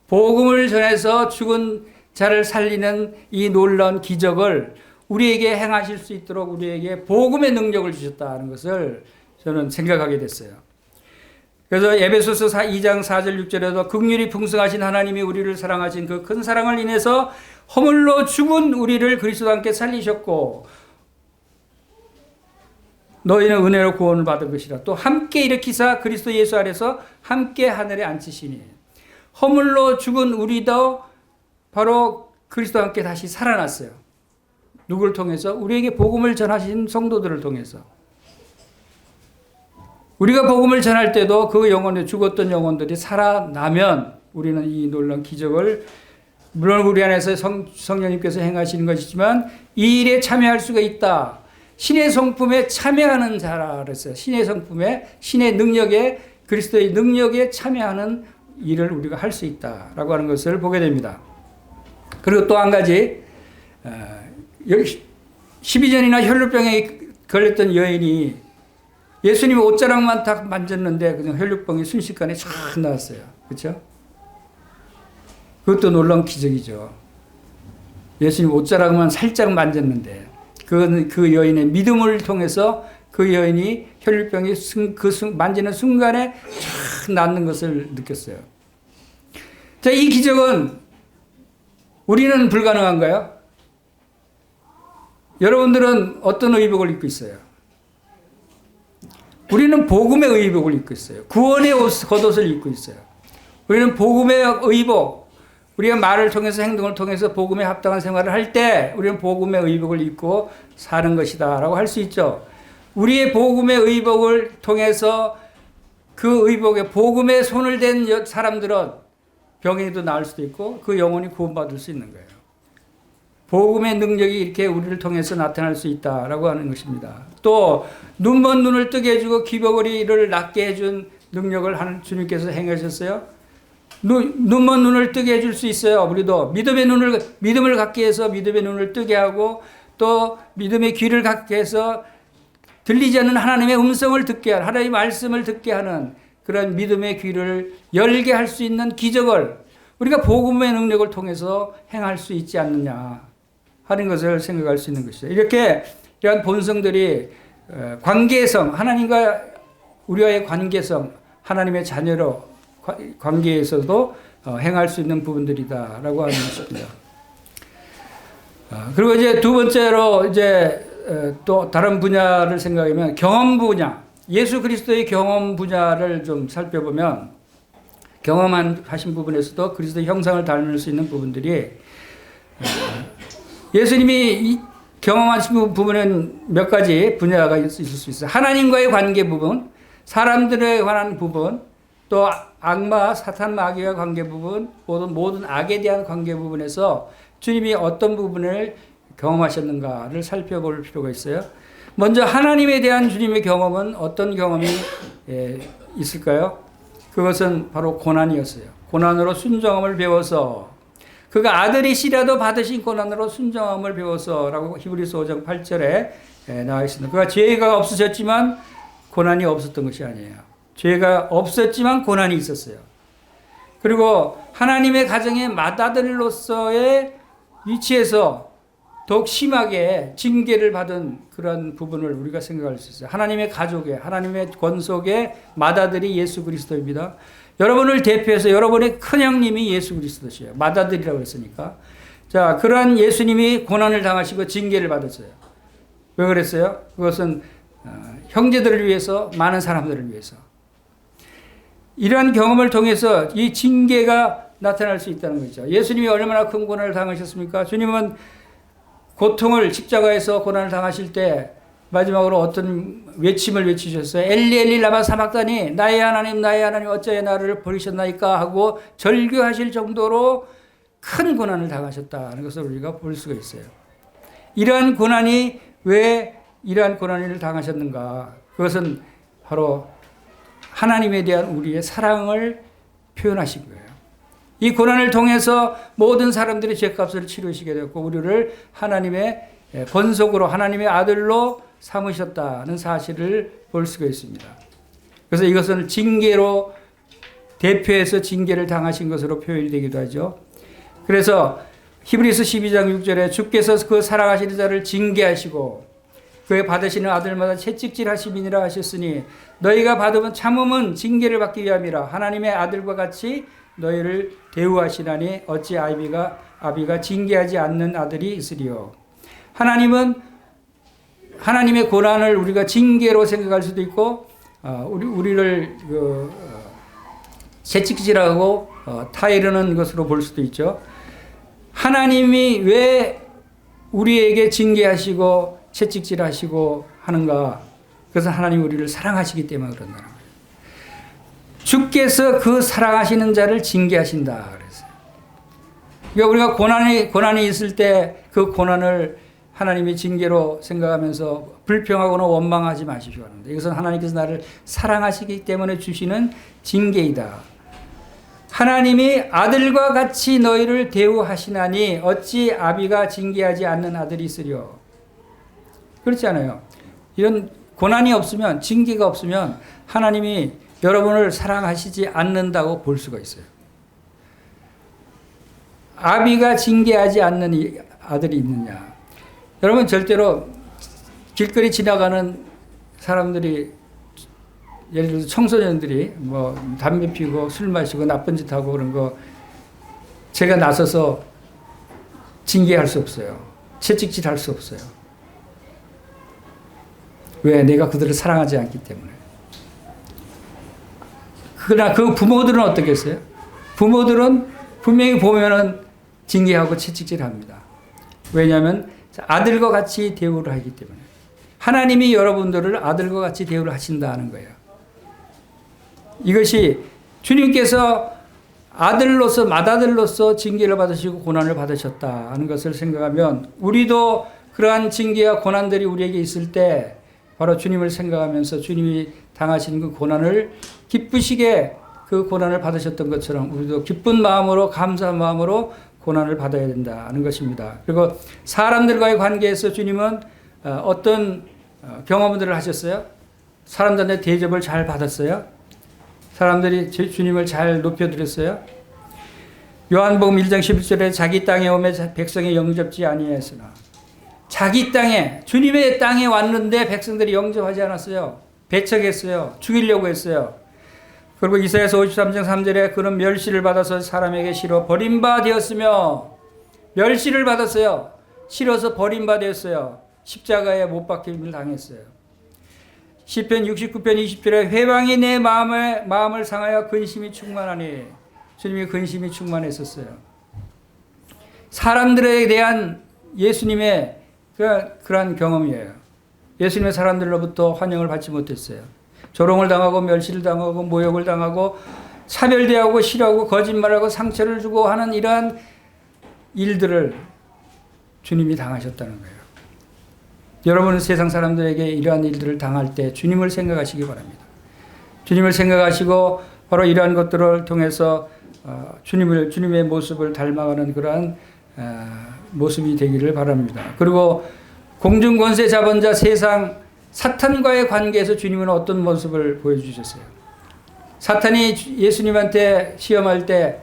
복음을 전해서 죽은 자를 살리는 이 놀라운 기적을 우리에게 행하실 수 있도록 우리에게 복음의 능력을 주셨다는 것을 저는 생각하게 됐어요. 그래서 에베소서 2장 4절 6절에도 긍휼이 풍성하신 하나님이 우리를 사랑하신 그 큰 사랑을 인해서 허물로 죽은 우리를 그리스도와 함께 살리셨고 너희는 은혜로 구원을 받은 것이라. 또 함께 일으키사 그리스도 예수 아래서 함께 하늘에 앉히시니. 허물로 죽은 우리도 바로 그리스도와 함께 다시 살아났어요. 누구를 통해서? 우리에게 복음을 전하신 성도들을 통해서. 우리가 복음을 전할 때도 그 영혼에 죽었던 영혼들이 살아나면 우리는 이 놀라운 기적을 물론 우리 안에서 성령님께서 행하시는 것이지만 이 일에 참여할 수가 있다. 신의 성품에 참여하는 자라 그랬어요. 신의 성품에, 신의 능력에, 그리스도의 능력에 참여하는 일을 우리가 할 수 있다라고 하는 것을 보게 됩니다. 그리고 또 한 가지, 12년이나 혈루병에 걸렸던 여인이 예수님 옷자락만 딱 만졌는데 그냥 혈루병이 순식간에 쫙 나왔어요. 그렇죠? 그것도 놀라운 기적이죠. 예수님 옷자락만 살짝 만졌는데 그 여인의 믿음을 통해서 그 여인이 혈루병이 만지는 순간에 쫙 낫는 것을 느꼈어요. 자, 이 기적은 우리는 불가능한가요? 여러분들은 어떤 의복을 입고 있어요? 우리는 복음의 의복을 입고 있어요. 구원의 겉옷을 입고 있어요. 우리는 복음의 의복, 우리가 말을 통해서 행동을 통해서 복음에 합당한 생활을 할 때 우리는 복음의 의복을 입고 사는 것이다 라고 할 수 있죠. 우리의 복음의 의복을 통해서 그 의복에 복음의 손을 댄 사람들은 병에도 나을 수도 있고 그 영혼이 구원받을 수 있는 거예요. 복음의 능력이 이렇게 우리를 통해서 나타날 수 있다라고 하는 것입니다. 또 눈먼 눈을 뜨게 해주고 귀버거리를 낫게 해준 능력을 하는 주님께서 행하셨어요. 눈먼 눈을 뜨게 해줄 수 있어요. 우리도 믿음을 갖게 해서 믿음의 눈을 뜨게 하고 또 믿음의 귀를 갖게 해서 들리지 않는 하나님의 음성을 듣게 하는, 하나님의 말씀을 듣게 하는 그런 믿음의 귀를 열게 할 수 있는 기적을 우리가 복음의 능력을 통해서 행할 수 있지 않느냐 하는 것을 생각할 수 있는 것이죠. 이러한 본성들이 관계성, 하나님과 우리와의 관계성, 하나님의 자녀로 관계에서도 행할 수 있는 부분들이다라고 하는 것입니다. 그리고 이제 두 번째로 또 다른 분야를 생각하면 경험 분야, 예수 그리스도의 경험 분야를 좀 살펴보면 경험하신 부분에서도 그리스도의 형상을 닮을 수 있는 부분들이 예수님이 경험하신 부분은 몇 가지 분야가 있을 수 있어요. 하나님과의 관계 부분, 사람들에 관한 부분, 또 악마, 사탄 마귀와 관계 부분, 모든 악에 대한 관계 부분에서 주님이 어떤 부분을 경험하셨는가를 살펴볼 필요가 있어요. 먼저 하나님에 대한 주님의 경험은 어떤 경험이 있을까요? 그것은 바로 고난이었어요. 고난으로 순종함을 배워서 그가 아들이시라도 받으신 고난으로 순종함을 배워서라고 히브리서 5장 8절에 나와 있습니다. 그가 죄가 없으셨지만 고난이 없었던 것이 아니에요. 죄가 없었지만 고난이 있었어요. 그리고 하나님의 가정의 맏아들로서의 위치에서 더욱 심하게 징계를 받은 그런 부분을 우리가 생각할 수 있어요. 하나님의 가족의, 하나님의 권속의 맏아들이 예수 그리스도입니다. 여러분을 대표해서 여러분의 큰형님이 예수 그리스도시에요. 맏아들이라고 했으니까. 자, 그러한 예수님이 고난을 당하시고 징계를 받았어요. 왜 그랬어요? 그것은 형제들을 위해서, 많은 사람들을 위해서. 이러한 경험을 통해서 이 징계가 나타날 수 있다는 거죠. 예수님이 얼마나 큰 고난을 당하셨습니까? 주님은 고통을 십자가에서 고난을 당하실 때 마지막으로 어떤 외침을 외치셨어요. 엘리 엘리 라마 사박다니 나의 하나님 어찌하여 나를 버리셨나이까 하고 절규하실 정도로 큰 고난을 당하셨다는 것을 우리가 볼 수가 있어요. 이러한 고난이 왜 이러한 고난을 당하셨는가? 그것은 바로 하나님에 대한 우리의 사랑을 표현하신 거예요. 이 고난을 통해서 모든 사람들이 죄값을 치르시게 되었고 우리를 하나님의 권속으로 하나님의 아들로 삼으셨다는 사실을 볼 수가 있습니다. 그래서 이것은 징계로 대표해서 징계를 당하신 것으로 표현이 되기도 하죠. 그래서 히브리서 12장 6절에 주께서 그 사랑하시는 자를 징계하시고 그의 받으시는 아들마다 채찍질 하심이니라 하셨으니 너희가 받으면 참음은 징계를 받기 위함이라 하나님의 아들과 같이 너희를 대우하시나니 어찌 아비가 징계하지 않는 아들이 있으리요. 하나님은 하나님의 고난을 우리가 징계로 생각할 수도 있고 우리를 채찍질하고 타이르는 것으로 볼 수도 있죠. 하나님이 왜 우리에게 징계하시고 채찍질하시고 하는가? 그것은 하나님 우리를 사랑하시기 때문에 그런다는 거예요. 주께서 그 사랑하시는 자를 징계하신다 그랬어요. 그러니까 우리가 고난이 있을 때 그 고난을 하나님의 징계로 생각하면서 불평하거나 원망하지 마십시오 하는데, 이것은 하나님께서 나를 사랑하시기 때문에 주시는 징계이다. 하나님이 아들과 같이 너희를 대우하시나니 어찌 아비가 징계하지 않는 아들이 있으려. 그렇지 않아요. 이런 고난이 없으면, 징계가 없으면 하나님이 여러분을 사랑하시지 않는다고 볼 수가 있어요. 아비가 징계하지 않는 이 아들이 있느냐. 여러분, 절대로 길거리 지나가는 사람들이, 예를 들어서 청소년들이 뭐 담배 피우고 술 마시고 나쁜 짓 하고 그런 거 제가 나서서 징계할 수 없어요. 채찍질 할 수 없어요. 왜? 내가 그들을 사랑하지 않기 때문에. 그러나 그 부모들은 어떻겠어요? 부모들은 분명히 보면은 징계하고 채찍질합니다. 왜냐하면 아들과 같이 대우를 하기 때문에. 하나님이 여러분들을 아들과 같이 대우를 하신다는 거예요. 이것이 주님께서 아들로서, 맏아들로서 징계를 받으시고 고난을 받으셨다 하는 것을 생각하면, 우리도 그러한 징계와 고난들이 우리에게 있을 때 바로 주님을 생각하면서 주님이 당하신 그 고난을 기쁘시게, 그 고난을 받으셨던 것처럼 우리도 기쁜 마음으로, 감사한 마음으로 고난을 받아야 된다는 것입니다. 그리고 사람들과의 관계에서 주님은 어떤 경험들을 하셨어요? 사람들한테 대접을 잘 받았어요? 사람들이 주님을 잘 높여드렸어요? 요한복음 1장 11절에 자기 땅에 오매 백성이 영접지 아니하였으나, 자기 땅에, 주님의 땅에 왔는데 백성들이 영접하지 않았어요. 배척했어요. 죽이려고 했어요. 그리고 이사야서 53장 3절에 그는 멸시를 받아서 사람에게 싫어 버림바 되었으며, 멸시를 받았어요. 싫어서 버림바 되었어요. 십자가에 못 박힘을 당했어요. 시편 69편 20절에 회방이 내 마음을 상하여 근심이 충만하니, 주님이 근심이 충만했었어요. 사람들에 대한 예수님의 그러한 경험이에요. 예수님의 사람들로부터 환영을 받지 못했어요. 조롱을 당하고 멸시를 당하고 모욕을 당하고 차별대하고 싫어하고 거짓말하고 상처를 주고 하는 이러한 일들을 주님이 당하셨다는 거예요. 여러분은 세상 사람들에게 이러한 일들을 당할 때 주님을 생각하시기 바랍니다. 주님을 생각하시고 바로 이러한 것들을 통해서 주님의 모습을 닮아가는 그러한 모습이 되기를 바랍니다. 그리고 공중권세 자본자 세상 사탄과의 관계에서 주님은 어떤 모습을 보여주셨어요? 사탄이 예수님한테 시험할 때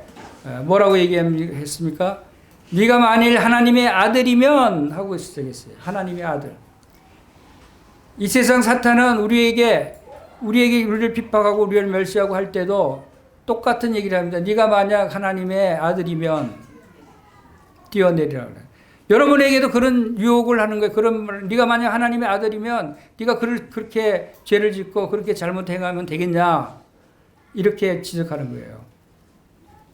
뭐라고 얘기했습니까? 네가 만일 하나님의 아들이면 하고 시작했어요. 하나님의 아들. 이 세상 사탄은 우리에게 우리를 핍박하고 우리를 멸시하고 할 때도 똑같은 얘기를 합니다. 네가 만약 하나님의 아들이면 뛰어내리라 그래요. 여러분에게도 그런 유혹을 하는 거예요. 그런, 네가 만약 하나님의 아들이면 네가 그렇게 죄를 짓고 그렇게 잘못 행하면 되겠냐, 이렇게 지적하는 거예요.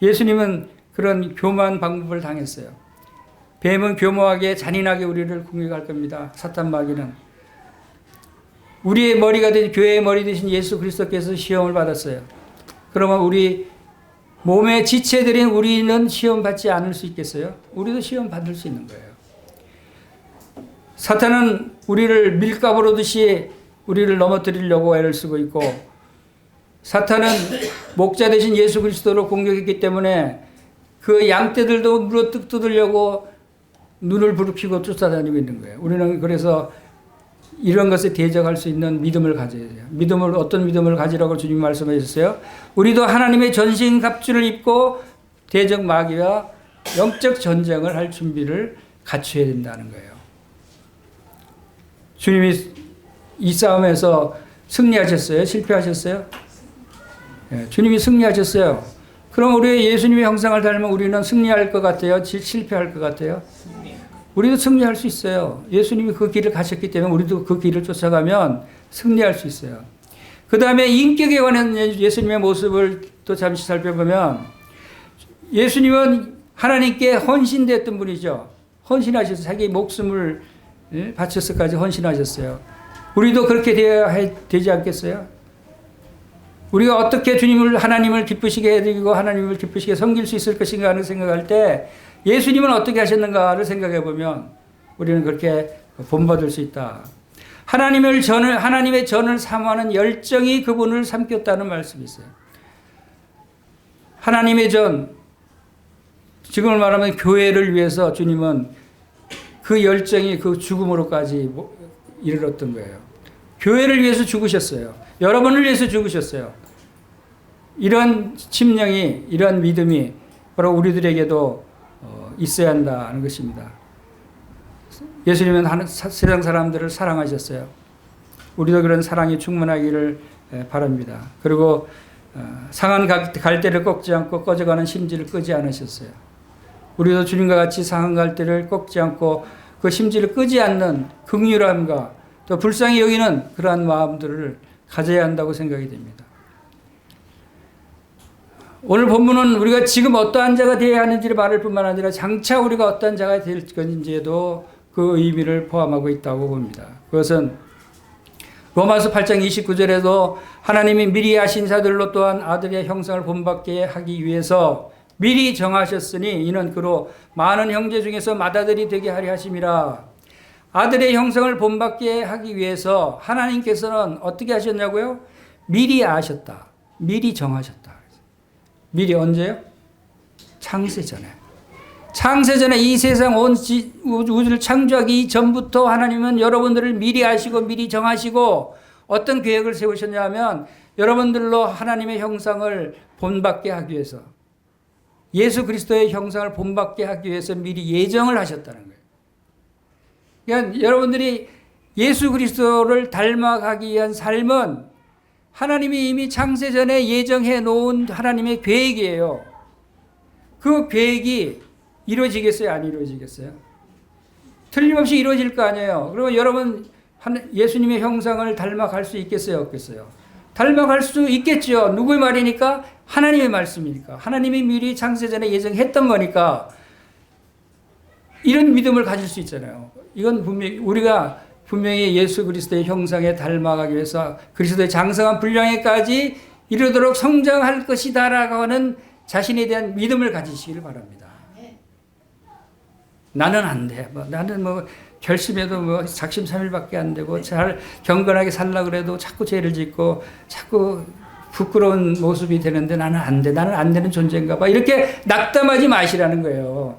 예수님은 그런 교묘한 방법을 당했어요. 뱀은 교묘하게 잔인하게 우리를 공격할 겁니다. 사탄 마귀는. 우리의 머리가 되신, 교회의 머리 되신 예수 그리스도께서 시험을 받았어요. 그러면 우리 몸의 지체들인 우리는 시험 받지 않을 수 있겠어요? 우리도 시험 받을 수 있는 거예요. 사탄은 우리를 밀가부로 듯이 우리를 넘어뜨리려고 애를 쓰고 있고, 사탄은 목자 되신 예수 그리스도로 공격했기 때문에 그 양떼들도 물어뜯 뜯으려고 눈을 부릅히고 쫓아다니고 있는 거예요. 우리는 그래서 이런 것에 대적할 수 있는 믿음을 가져야 돼요. 어떤 믿음을 가지라고 주님 말씀하셨어요? 우리도 하나님의 전신 갑주를 입고 대적 마귀와 영적 전쟁을 할 준비를 갖춰야 된다는 거예요. 주님이 이 싸움에서 승리하셨어요? 실패하셨어요? 네, 주님이 승리하셨어요. 그럼 우리 예수님의 형상을 닮으면 우리는 승리할 것 같아요? 실패할 것 같아요? 우리도 승리할 수 있어요. 예수님이 그 길을 가셨기 때문에 우리도 그 길을 쫓아가면 승리할 수 있어요. 그 다음에 인격에 관한 예수님의 모습을 또 잠시 살펴보면, 예수님은 하나님께 헌신됐던 분이죠. 헌신하셔서 자기 목숨을 바쳐서까지 헌신하셨어요. 우리도 그렇게 되어야 되지 않겠어요? 우리가 어떻게 하나님을 기쁘시게 해드리고 하나님을 기쁘시게 섬길 수 있을 것인가 하는 생각할 때, 예수님은 어떻게 하셨는가를 생각해 보면 우리는 그렇게 본받을 수 있다. 하나님의 전을 사모하는 열정이 그분을 삼켰다는 말씀이 있어요. 하나님의 전, 지금을 말하면 교회를 위해서 주님은 그 열정이 그 죽음으로까지 이르렀던 거예요. 교회를 위해서 죽으셨어요. 여러분을 위해서 죽으셨어요. 이런 심령이, 이런 믿음이 바로 우리들에게도 있어야 한다는 것입니다. 예수님은 세상 사람들을 사랑하셨어요. 우리도 그런 사랑이 충만하기를 바랍니다. 그리고 상한 갈대를 꺾지 않고 꺼져가는 심지를 끄지 않으셨어요. 우리도 주님과 같이 상한 갈대를 꺾지 않고 그 심지를 끄지 않는 긍휼함과 또 불쌍히 여기는 그러한 마음들을 가져야 한다고 생각이 됩니다. 오늘 본문은 우리가 지금 어떠한 자가 되어야 하는지를 말할 뿐만 아니라 장차 우리가 어떠한 자가 될 건지에도 그 의미를 포함하고 있다고 봅니다. 그것은 로마서 8장 29절에도 하나님이 미리 하신 자들로 또한 아들의 형상을 본받게 하기 위해서 미리 정하셨으니 이는 그로 많은 형제 중에서 맏아들이 되게 하려 하심이라. 아들의 형상을 본받게 하기 위해서 하나님께서는 어떻게 하셨냐고요? 미리 아셨다. 미리 정하셨다. 미리 언제요? 창세 전에. 창세 전에 이 세상 온 우주를 창조하기 전부터 하나님은 여러분들을 미리 아시고 미리 정하시고 어떤 계획을 세우셨냐 하면 여러분들로 하나님의 형상을 본받게 하기 위해서 예수 그리스도의 형상을 본받게 하기 위해서 미리 예정을 하셨다는 거예요. 그러니까 여러분들이 예수 그리스도를 닮아가기 위한 삶은 하나님이 이미 창세 전에 예정해 놓은 하나님의 계획이에요. 그 계획이 이루어지겠어요? 안 이루어지겠어요? 틀림없이 이루어질 거 아니에요. 그러면 여러분 예수님의 형상을 닮아갈 수 있겠어요? 없겠어요? 닮아갈 수 있겠죠. 누구의 말이니까? 하나님의 말씀이니까. 하나님이 미리 창세 전에 예정했던 거니까 이런 믿음을 가질 수 있잖아요. 이건 우리가 분명히 예수 그리스도의 형상에 닮아가기 위해서 그리스도의 장성한 분량에까지 이르도록 성장할 것이다라고 하는 자신에 대한 믿음을 가지시기를 바랍니다. 나는 안 돼. 나는 결심해도 작심삼일밖에 안 되고 잘 경건하게 살려고 그래도 자꾸 죄를 짓고 자꾸 부끄러운 모습이 되는데 나는 안 돼. 나는 안 되는 존재인가 봐. 이렇게 낙담하지 마시라는 거예요.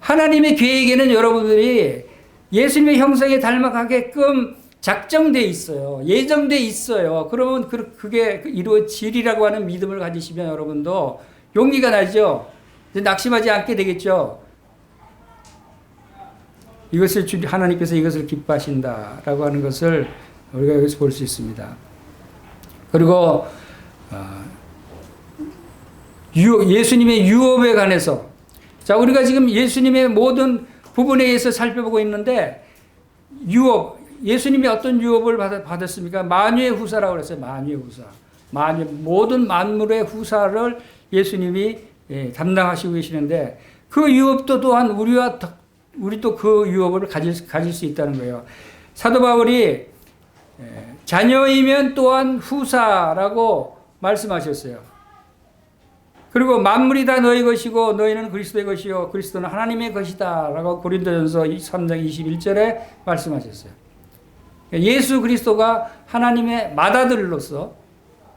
하나님의 계획에는 여러분들이 예수님의 형상에 닮아가게끔 작정돼 있어요. 예정돼 있어요. 그러면 그게 이루어지리라고 하는 믿음을 가지시면 여러분도 용기가 나죠. 이제 낙심하지 않게 되겠죠. 하나님께서 이것을 기뻐하신다라고 하는 것을 우리가 여기서 볼 수 있습니다. 그리고 예수님의 유업에 관해서 자 우리가 지금 예수님의 모든 부분에 의해서 살펴보고 있는데 유업 예수님이 어떤 유업을 받았습니까? 만유의 후사라고 그랬어요. 만유의 후사. 모든 만물의 후사를 예수님이 담당하시고 계시는데 그 유업도 또한 우리도 그 유업을 가질 수 있다는 거예요. 사도 바울이 자녀이면 또한 후사라고 말씀하셨어요. 그리고 만물이 다 너희 것이고 너희는 그리스도의 것이요 그리스도는 하나님의 것이다 라고 고린도전서 3장 21절에 말씀하셨어요. 예수 그리스도가 하나님의 맏아들로서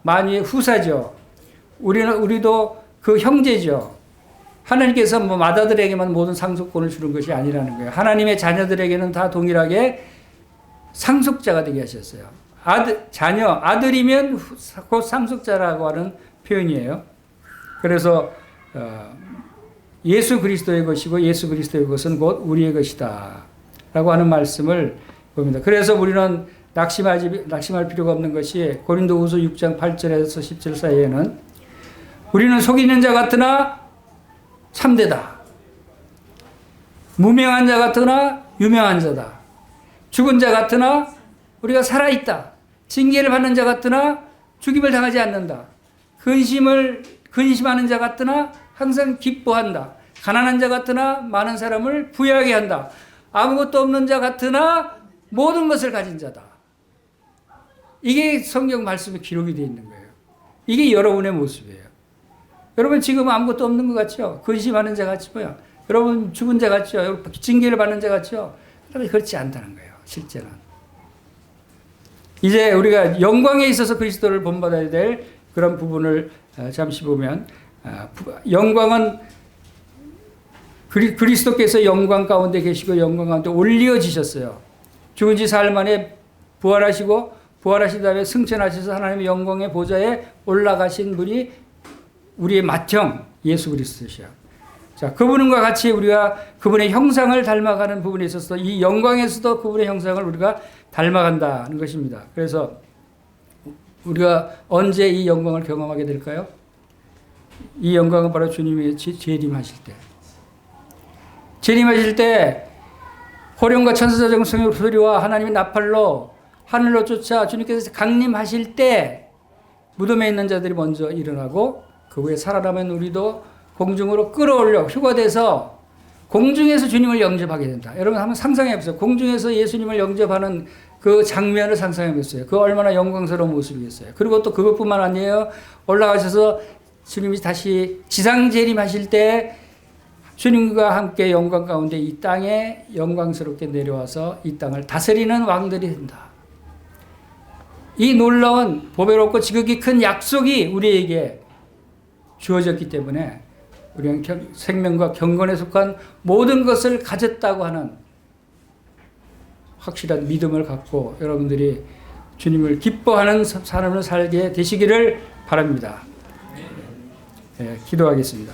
만유의 후사죠. 우리도 그 형제죠. 하나님께서 맏아들에게만 모든 상속권을 주는 것이 아니라는 거예요. 하나님의 자녀들에게는 다 동일하게 상속자가 되게 하셨어요. 아들이면 곧 상속자라고 하는 표현이에요. 그래서 예수 그리스도의 것이고 예수 그리스도의 것은 곧 우리의 것이다 라고 하는 말씀을 봅니다. 그래서 우리는 낙심할 필요가 없는 것이 고린도후서 6장 8절에서 10절 사이에는 우리는 속이는 자 같으나 참되다. 무명한 자 같으나 유명한 자다. 죽은 자 같으나 우리가 살아있다. 징계를 받는 자 같으나 죽임을 당하지 않는다. 근심하는 자 같으나 항상 기뻐한다. 가난한 자 같으나 많은 사람을 부유하게 한다. 아무것도 없는 자 같으나 모든 것을 가진 자다. 이게 성경 말씀에 기록이 되어 있는 거예요. 이게 여러분의 모습이에요. 여러분 지금 아무것도 없는 것 같죠? 근심하는 자 같지요? 여러분 죽은 자 같죠? 여러분 징계를 받는 자 같죠? 여러분 그렇지 않다는 거예요. 실제는. 이제 우리가 영광에 있어서 그리스도를 본받아야 될 그런 부분을 잠시 보면, 영광은 그리스도께서 영광 가운데 계시고 영광 가운데 올려지셨어요. 죽은 지 사흘 만에 부활하시고 부활하신 다음에 승천하셔서 하나님의 영광의 보좌에 올라가신 분이 우리의 맏형 예수 그리스도시야. 자, 그분과 같이 우리가 그분의 형상을 닮아가는 부분에 있어서 이 영광에서도 그분의 형상을 우리가 닮아간다는 것입니다. 그래서 우리가 언제 이 영광을 경험하게 될까요? 이 영광은 바로 주님의 재림하실 때. 재림하실 때 호령과 천사자 정성의 소리와 하나님의 나팔로 하늘로 쫓아 주님께서 강림하실 때 무덤에 있는 자들이 먼저 일어나고 그 후에 살아남은 우리도 공중으로 끌어올려 휴가돼서 공중에서 주님을 영접하게 된다. 여러분 한번 상상해 보세요. 공중에서 예수님을 영접하는 그 장면을 상상해 보세요. 그 얼마나 영광스러운 모습이겠어요. 그리고 또 그것뿐만 아니에요. 올라가셔서 주님이 다시 지상 재림하실 때 주님과 함께 영광 가운데 이 땅에 영광스럽게 내려와서 이 땅을 다스리는 왕들이 된다. 이 놀라운 보배롭고 지극히 큰 약속이 우리에게 주어졌기 때문에 우리는 생명과 경건에 속한 모든 것을 가졌다고 하는 확실한 믿음을 갖고 여러분들이 주님을 기뻐하는 삶을 살게 되시기를 바랍니다. 네, 기도하겠습니다.